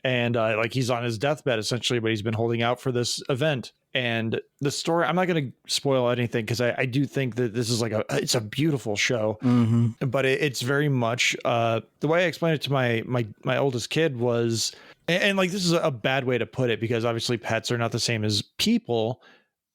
And like he's on his deathbed essentially, but he's been holding out for this event. And the story, I'm not going to spoil anything, because I do think that this is like it's a beautiful show, but it's very much the way I explained it to my oldest kid was, and like, this is a bad way to put it, because obviously pets are not the same as people,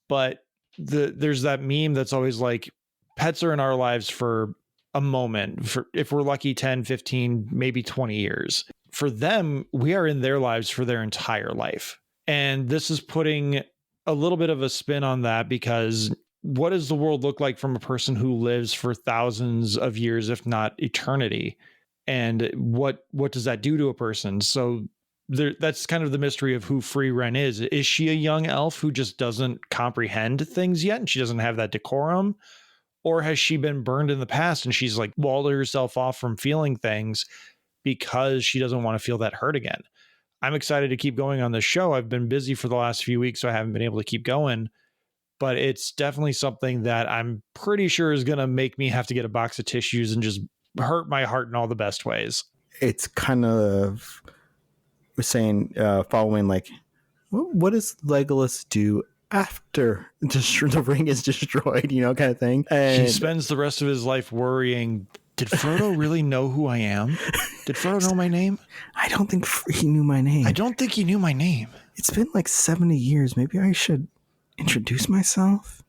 but there's that meme that's always like, pets are in our lives for a moment, for if we're lucky 10, 15, maybe 20 years. For them, we are in their lives for their entire life. And this is putting a little bit of a spin on that, because what does the world look like from a person who lives for thousands of years, if not eternity? And what does that do to a person? So that's kind of the mystery of who Frieren is. Is she a young elf who just doesn't comprehend things yet, and she doesn't have that decorum? Or has she been burned in the past and she's like walled herself off from feeling things because she doesn't want to feel that hurt again? I'm excited to keep going on this show. I've been busy for the last few weeks, so I haven't been able to keep going, but it's definitely something that I'm pretty sure is going to make me have to get a box of tissues and just hurt my heart in all the best ways. It's kind of saying, following like, what does Legolas do after the ring is destroyed, kind of thing? And he spends the rest of his life worrying, did Frodo really know who I am? Did Frodo know my name? I don't think he knew my name. I don't think he knew my name. It's been like 70 years. Maybe I should introduce myself.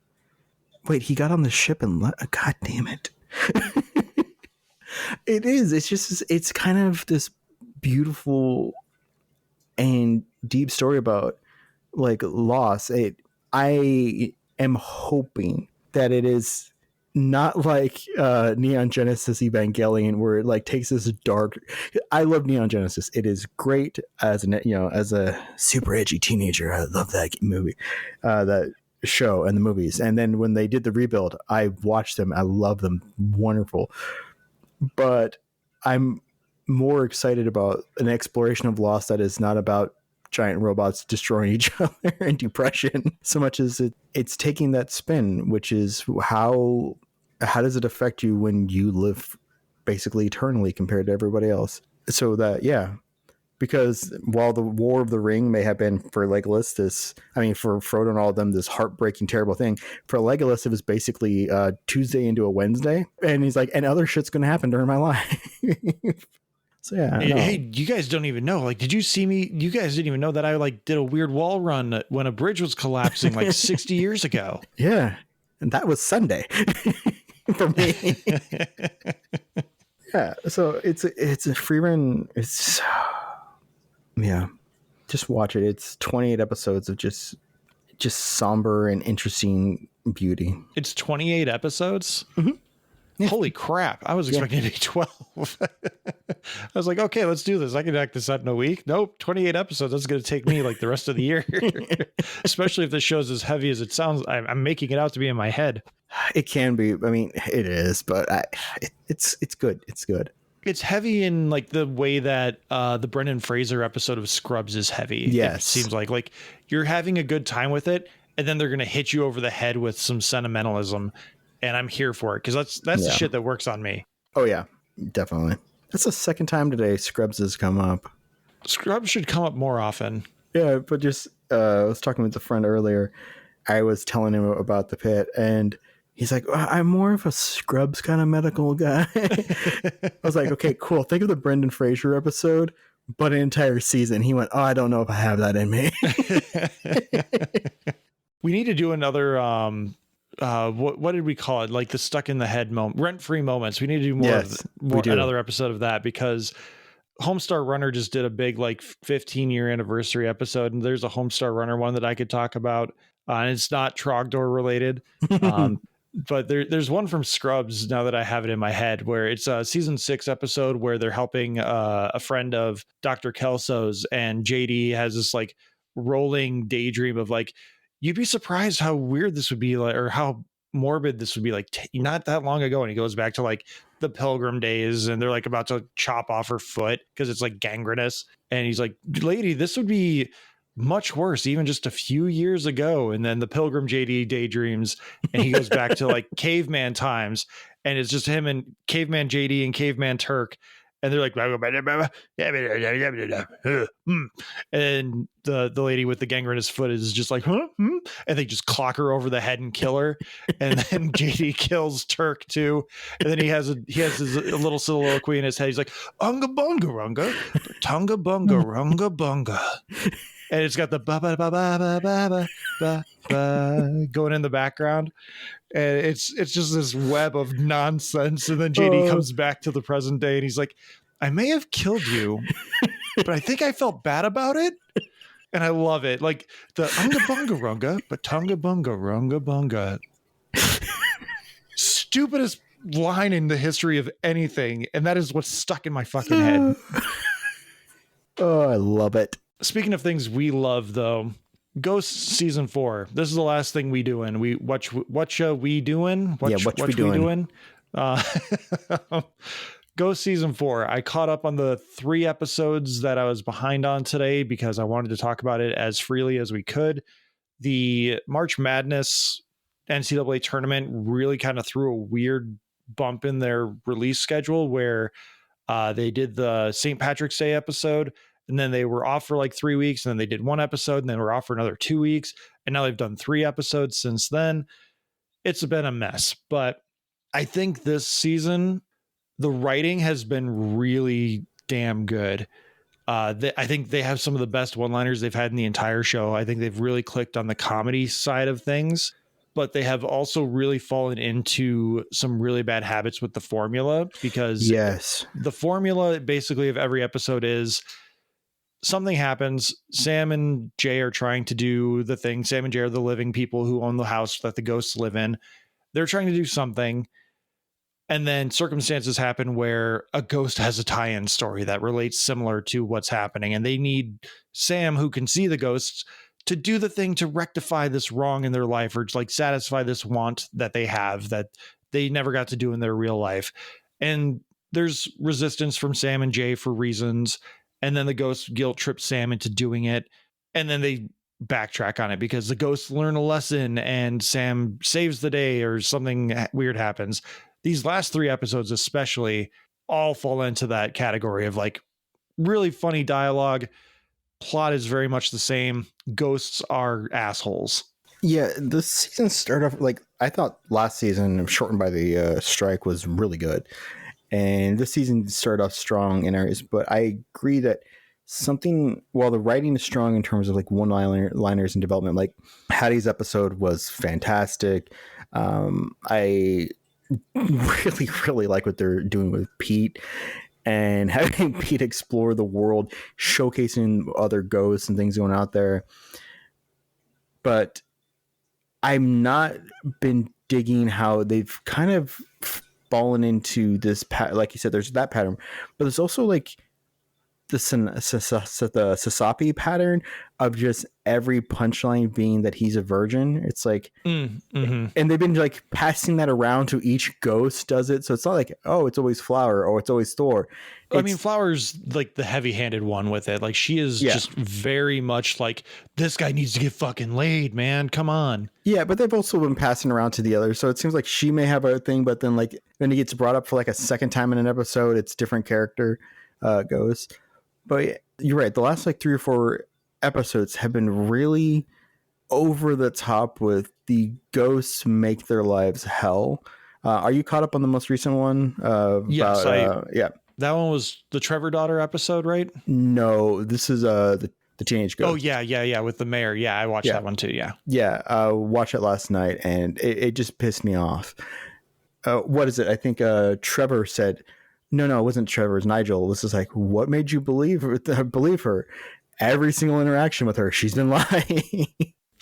Wait, he got on the ship and God damn it. It is. It's just, it's kind of this beautiful and deep story about like loss. I am hoping that it is not like Neon Genesis Evangelion, where it like takes this dark. I love Neon Genesis. It is great as as a super edgy teenager. I love that movie, that show and the movies. And then when they did the rebuild, I watched them. I love them. Wonderful. But I'm more excited about an exploration of Lost that is not about giant robots destroying each other and depression so much as it's taking that spin, which is how does it affect you when you live basically eternally compared to everybody else. So that, yeah, because while the War of the Ring may have been for Legolas for Frodo and all of them, this heartbreaking, terrible thing, for Legolas it was basically Tuesday into a Wednesday, and he's like, and other shit's gonna happen during my life. So yeah. Hey, you guys don't even know. Like, did you see me? You guys didn't even know that I like did a weird wall run when a bridge was collapsing like 60 years ago. Yeah, and that was Sunday for me. Yeah, so it's a Frieren. It's just watch it. It's 28 episodes of just somber and interesting beauty. It's 28 episodes. Mm-hmm. Yeah. Holy crap. I was expecting it to be 12. I was like, okay, let's do this. I can act this out in a week. Nope. 28 episodes. That's going to take me like the rest of the year, especially if the show's as heavy as it sounds. I'm making it out to be in my head. It can be. I mean, it is, but it's good. It's good. It's heavy in like the way that the Brendan Fraser episode of Scrubs is heavy. Yes. It seems like you're having a good time with it, and then they're going to hit you over the head with some sentimentalism. And I'm here for it because that's the shit that works on me. Oh yeah, definitely. That's the second time today Scrubs has come up. Scrubs should come up more often. Yeah, but just I was talking with a friend earlier. I was telling him about the pit, and he's like, I'm more of a Scrubs kind of medical guy. I was like, okay, cool. Think of the Brendan Fraser episode, but an entire season. He went, I don't know if I have that in me. We need to do another what did we call it? Like the stuck in the head moment, rent-free moments. We need to do more another episode of that, because Homestar Runner just did a big like 15-year anniversary episode, and there's a Homestar Runner one that I could talk about, and it's not Trogdor related. But there's one from Scrubs now that I have it in my head, where it's a season 6 episode where they're helping a friend of Dr. Kelso's, and JD has this like rolling daydream of like, you'd be surprised how weird this would be, like, or how morbid this would be, like not that long ago. And he goes back to like the Pilgrim days, and they're like about to chop off her foot because it's like gangrenous. And he's like, lady, this would be much worse even just a few years ago. And then the Pilgrim JD daydreams, and he goes back to like caveman times, and it's just him and caveman JD and caveman Turk. And they're like, and the lady with the gangrenous foot is just like, huh? And they just clock her over the head and kill her. And then JD kills Turk too. And then he has his little soliloquy in his head. He's like, unga bunga runga, tunga bunga runga bunga. And it's got the ba ba ba ba ba ba ba ba going in the background. And it's just this web of nonsense. And then JD comes back to the present day, and he's like, I may have killed you, but I think I felt bad about it. And I love it. Like the unga bunga runga, but tunga bunga runga bunga. Stupidest line in the history of anything. And that is what's stuck in my fucking head. Oh, I love it. Speaking of things we love, though, Ghost season 4. This is the last thing we doing. What we doing? What we doing? Ghost season 4. I caught up on the 3 episodes that I was behind on today because I wanted to talk about it as freely as we could. The March Madness NCAA tournament really kind of threw a weird bump in their release schedule, where they did the St. Patrick's Day episode, and then they were off for like 3 weeks, and then they did 1 episode, and then were off for another 2 weeks. And now they've done 3 episodes since then. It's been a mess, but I think this season, the writing has been really damn good. I think they have some of the best one-liners they've had in the entire show. I think they've really clicked on the comedy side of things, but they have also really fallen into some really bad habits with the formula, because the formula basically of every episode is something happens. Sam and Jay are trying to do the thing. Sam and Jay are the living people who own the house that the ghosts live in. they're trying to do something, and then circumstances happen where a ghost has a tie-in story that relates similar to what's happening, and they need Sam, who can see the ghosts, to do the thing to rectify this wrong in their life, or like satisfy this want that they have that they never got to do in their real life. And there's resistance from Sam and Jay for reasons, and then the ghost guilt trips Sam into doing it, and then they backtrack on it because the ghosts learn a lesson and Sam saves the day or something weird happens. These last 3 episodes especially all fall into that category of like really funny dialogue. Plot is very much the same. Ghosts are assholes. Yeah, this season started off like I thought last season, shortened by the strike, was really good. And this season started off strong in areas, but I agree that while the writing is strong in terms of like one-liners and development, like Hattie's episode was fantastic. I really, really like what they're doing with Pete and having Pete explore the world, showcasing other ghosts and things going out there. But I'm not been digging how they've kind of fallen into this like you said, there's that pattern, but there's also like the Sasapi pattern of just every punchline being that he's a virgin. It's like, and they've been like passing that around to each ghost does it. So it's not like, oh, it's always Flower or it's always Thor. I mean, Flower's like the heavy-handed one with it. Like she is just very much like, this guy needs to get fucking laid, man. Come on. Yeah, but they've also been passing around to the others. So it seems like she may have a thing, but then like when he gets brought up for like a second time in an episode, it's different character ghost. But you're right. The last like 3 or 4 episodes have been really over the top with the ghosts make their lives hell. Are you caught up on the most recent one? Yes. That one was the Trevor daughter episode, right? No, this is the teenage ghost. Oh yeah. With the mayor. Yeah, I watched that one too. Yeah. Yeah. Watched it last night and it just pissed me off. What is it? I think Trevor said, No, it wasn't Trevor. It was Nigel. This is like, what made you believe her? Every single interaction with her, she's been lying.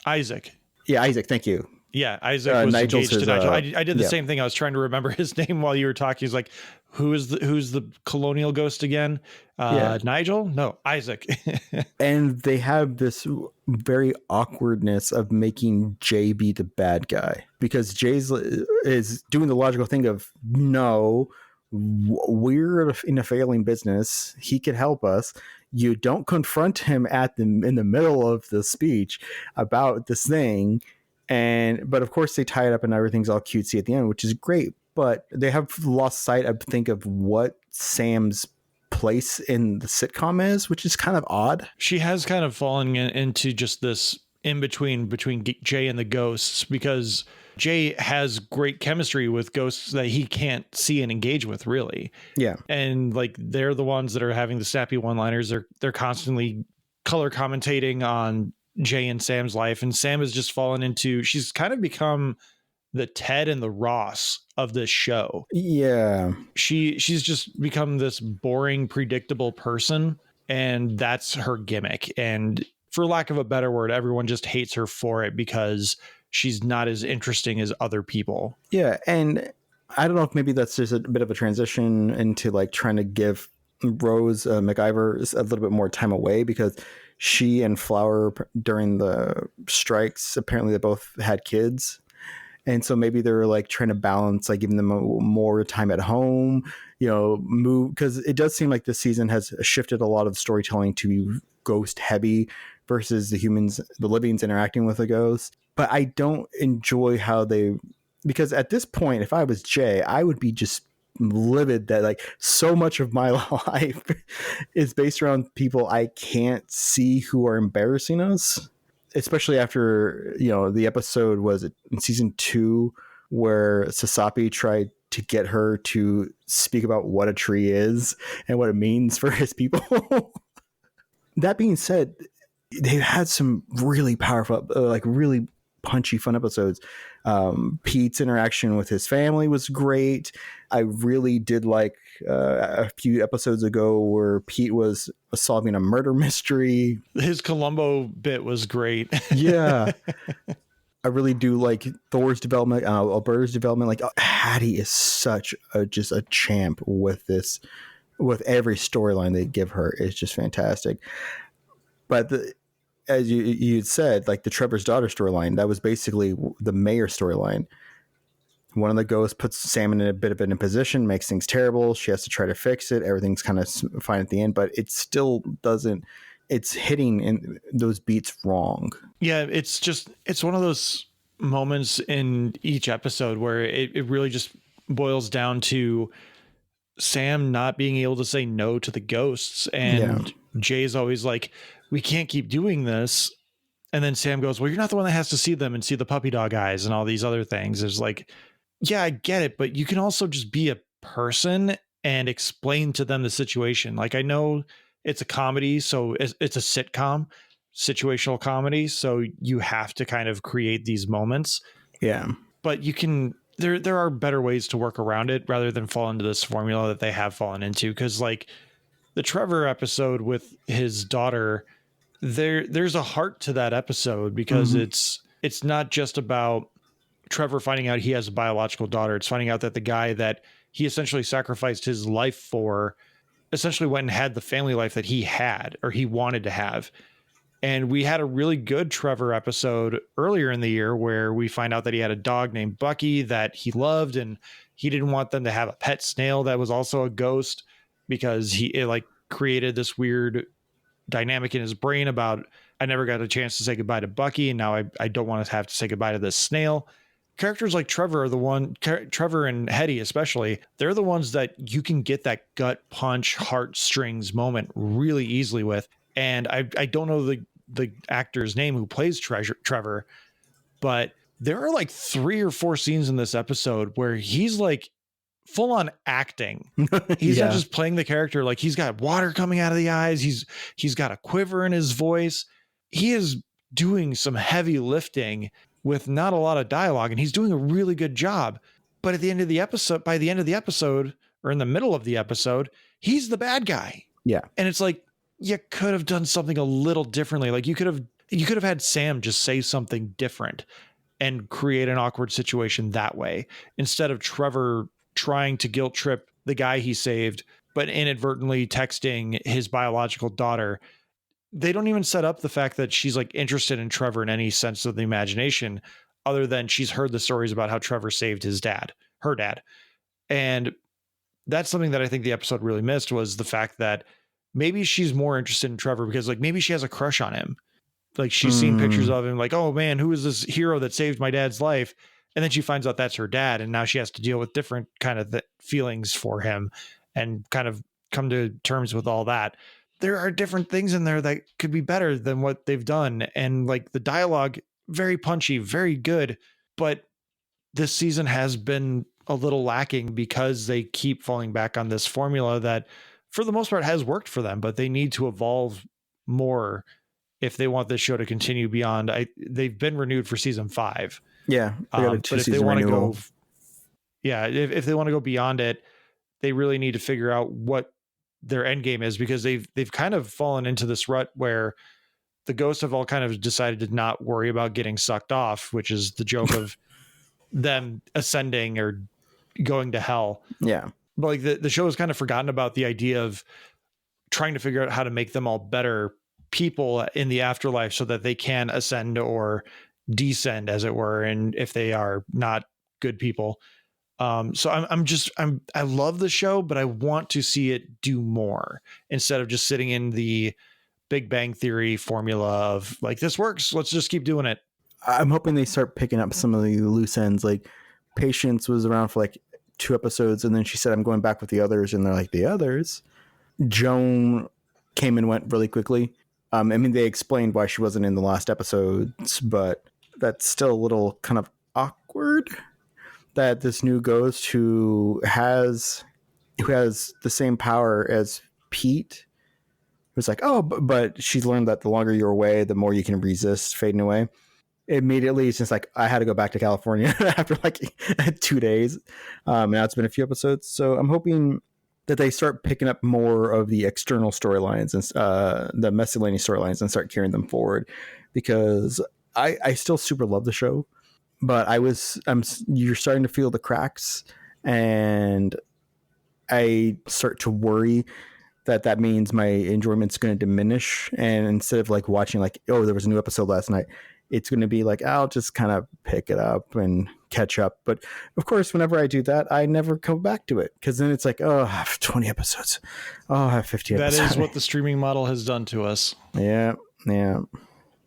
Isaac. Yeah, Isaac. Thank you. Yeah, Isaac was Nigel's engaged to Nigel. I did the same thing. I was trying to remember his name while you were talking. He's like, who's the colonial ghost again? Nigel? No, Isaac. And they have this very awkwardness of making Jay be the bad guy because Jay's is doing the logical thing of no. We're in a failing business. He could help us. You don't confront him in the middle of the speech about this thing, but of course they tie it up and everything's all cutesy at the end, which is great. But they have lost sight, I think, of what Sam's place in the sitcom is, which is kind of odd. She has kind of fallen into just this in between Jay and the ghosts because Jay has great chemistry with ghosts that he can't see and engage with, really. Yeah. And like they're the ones that are having the snappy one-liners. They're constantly color commentating on Jay and Sam's life. And Sam has just fallen into, she's kind of become the Ted and the Ross of this show. Yeah. She's just become this boring, predictable person. And that's her gimmick. And for lack of a better word, everyone just hates her for it because she's not as interesting as other people. Yeah. And I don't know if maybe that's just a bit of a transition into like trying to give Rose McIver a little bit more time away because she and Flower during the strikes, apparently they both had kids. And so maybe they're like trying to balance, like giving them more time at home, move. Because it does seem like this season has shifted a lot of storytelling to be ghost heavy versus the livings interacting with the ghosts. But I don't enjoy how because at this point, if I was Jay, I would be just livid that like so much of my life is based around people I can't see who are embarrassing us. Especially after, the episode was in season 2 where Sasapi tried to get her to speak about what a tree is and what it means for his people. That being said, they've had some really powerful, really punchy, fun episodes. Pete's interaction with his family was great. I really did like a few episodes ago where Pete was solving a murder mystery. His Columbo bit was great. Yeah. I really do like Thor's development, Alberta's development. Like Hattie is such just a champ with this, with every storyline they give her is just fantastic. But as you said, like the Trevor's daughter storyline, that was basically the mayor storyline. One of the ghosts puts Sam in a bit of an imposition, makes things terrible. She has to try to fix it. Everything's kind of fine at the end, but it still doesn't. It's hitting in those beats wrong. Yeah, it's one of those moments in each episode where it really just boils down to Sam not being able to say no to the ghosts. And Jay's always like, we can't keep doing this. And then Sam goes, well, you're not the one that has to see them and see the puppy dog eyes and all these other things. There's like, yeah, I get it, but you can also just be a person and explain to them the situation. Like, I know it's a comedy, so it's a sitcom, situational comedy, so you have to kind of create these moments. Yeah. But you can, there are better ways to work around it rather than fall into this formula that they have fallen into. Because like the Trevor episode with his daughter, there's a heart to that episode because it's not just about Trevor finding out he has a biological daughter. It's finding out that the guy that he essentially sacrificed his life for essentially went and had the family life that he had or he wanted to have. And we had a really good Trevor episode earlier in the year where we find out that he had a dog named Bucky that he loved, and he didn't want them to have a pet snail that was also a ghost because it like created this weird dynamic in his brain about, I never got a chance to say goodbye to Bucky, and now I don't want to have to say goodbye to this snail. Characters like Trevor are Trevor and Hetty especially, they're the ones that you can get that gut punch heartstrings moment really easily with. And I don't know the actor's name who plays Trevor, but there are like 3 or 4 scenes in this episode where he's like full on acting. He's not just playing the character. Like he's got water coming out of the eyes. He's got a quiver in his voice. He is doing some heavy lifting with not a lot of dialogue, and he's doing a really good job. But at the end of the episode, by the end of the episode, or in the middle of the episode, he's the bad guy. Yeah. And it's like, you could have done something a little differently. Like you could have had Sam just say something different and create an awkward situation that way, instead of Trevor trying to guilt trip the guy he saved, but inadvertently texting his biological daughter. They don't even set up the fact that she's like interested in Trevor in any sense of the imagination, other than she's heard the stories about how Trevor saved her dad. And that's something that I think the episode really missed, was the fact that maybe she's more interested in Trevor because like maybe she has a crush on him. Like she's seen pictures of him like, oh man, who is this hero that saved my dad's life? And then she finds out that's her dad. And now she has to deal with different kind of feelings for him and kind of come to terms with all that. There are different things in there that could be better than what they've done. And like the dialogue, very punchy, very good. But this season has been a little lacking because they keep falling back on this formula that for the most part has worked for them, but they need to evolve more if they want this show to continue beyond. They've been renewed for season 5. Yeah. But if they want to go, if they want to go beyond it, they really need to figure out what their end game is, because they've kind of fallen into this rut where the ghosts have all kind of decided to not worry about getting sucked off, which is the joke of them ascending or going to hell. Yeah. But like the show has kind of forgotten about the idea of trying to figure out how to make them all better people in the afterlife so that they can ascend or descend, as it were. And if they are not good people. So I love the show, but I want to see it do more instead of just sitting in the Big Bang Theory formula of like, this works, let's just keep doing it. I'm hoping they start picking up some of the loose ends. Like Patience was around for like 2 episodes, and then she said, I'm going back with the others. And they're like, the others? Joan came and went really quickly. I mean, they explained why she wasn't in the last episodes, but that's still a little kind of awkward that this new ghost who has the same power as Pete was like, oh, but she's learned that the longer you're away, the more you can resist fading away. Immediately, it's just like, I had to go back to California after like 2 days. Now it's been a few episodes. So I'm hoping that they start picking up more of the external storylines and the miscellaneous storylines and start carrying them forward, because I still super love the show, but you're starting to feel the cracks, and I start to worry that means my enjoyment's going to diminish. And instead of like watching like, oh, there was a new episode last night, it's going to be like, I'll just kind of pick it up and catch up. But of course, whenever I do that, I never come back to it, because then it's like, oh, I have 20 episodes. Oh, I have 50 episodes. That is what the streaming model has done to us. Yeah.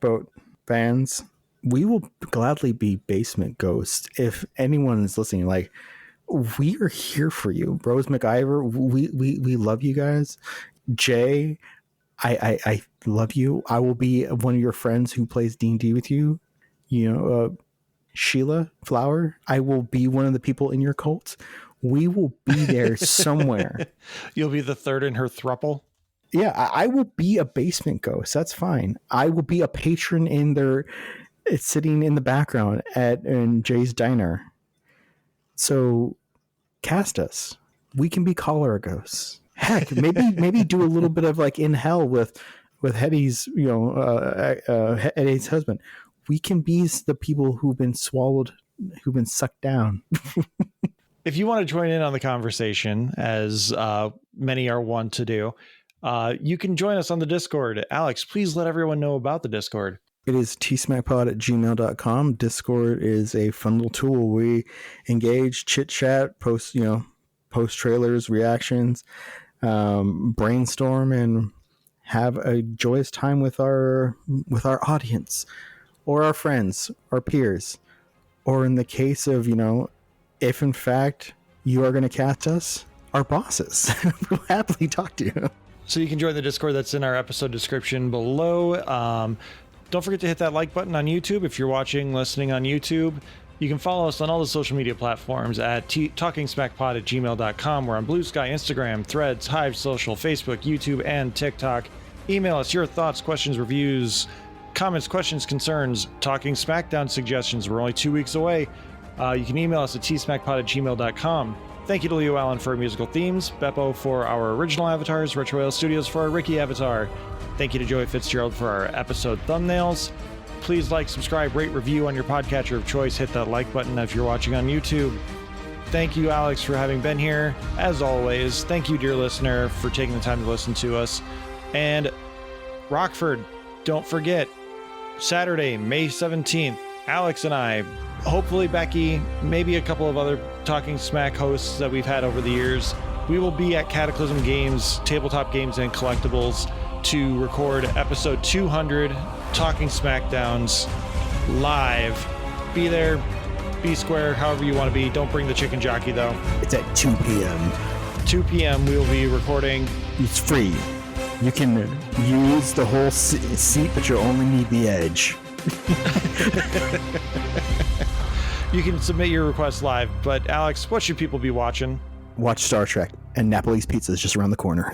But fans, we will gladly be Basement Ghost if anyone is listening. Like, we are here for you. Rose McIver, we love you guys. Jay, I love you. I will be one of your friends who plays D&D with you. Sheila Flower, I will be one of the people in your cult. We will be there somewhere. You'll be the third in her thruple. Yeah, I will be a Basement Ghost. That's fine. I will be a patron it's sitting in the background in Jay's Diner. So cast us. We can be cholera ghosts. Heck, maybe do a little bit of like In Hell with Hetty's, Hetty's husband. We can be the people who've been swallowed, who've been sucked down. If you want to join in on the conversation, as many are wont to do, you can join us on the Discord. Alex, please let everyone know about the Discord. It is tsmackpod@gmail.com. Discord is a fun little tool. We engage, chit chat, post trailers, reactions, brainstorm, and have a joyous time with our audience, or our friends, our peers, or in the case of, if in fact you are going to cast us, our bosses. We'll happily talk to you. So you can join the Discord that's in our episode description below. Don't forget to hit that like button on YouTube if you're listening on YouTube. You can follow us on all the social media platforms at talkingsmackpod@gmail.com. We're on Blue Sky, Instagram, Threads, Hive Social, Facebook, YouTube, and TikTok. Email us your thoughts, questions, reviews, comments, questions, concerns, Talking Smackdown suggestions. We're only 2 weeks away. You can email us at tsmackpod@gmail.com. Thank you to Leo Allen for our musical themes, Beppo for our original avatars, Retro Whale Studios for our Ricky avatar. Thank you to Joey Fitzgerald for our episode thumbnails. Please like, subscribe, rate, review on your podcatcher of choice. Hit that like button if you're watching on YouTube. Thank you, Alex, for having been here. As always, thank you, dear listener, for taking the time to listen to us. And Rockford, don't forget, Saturday, May 17th, Alex and I, hopefully Becky, maybe a couple of other Talking Smack hosts that we've had over the years, we will be at Cataclysm Games, Tabletop Games and Collectibles, to record episode 200, Talking Smackdowns, live. Be there, be square, however you want to be. Don't bring the chicken jockey, though. It's at 2 p.m. 2 p.m. we will be recording. It's free. You can use the whole seat, but you only need the edge. You can submit your request live, but Alex, what should people be watching? Watch Star Trek, and Napoli's Pizza is just around the corner.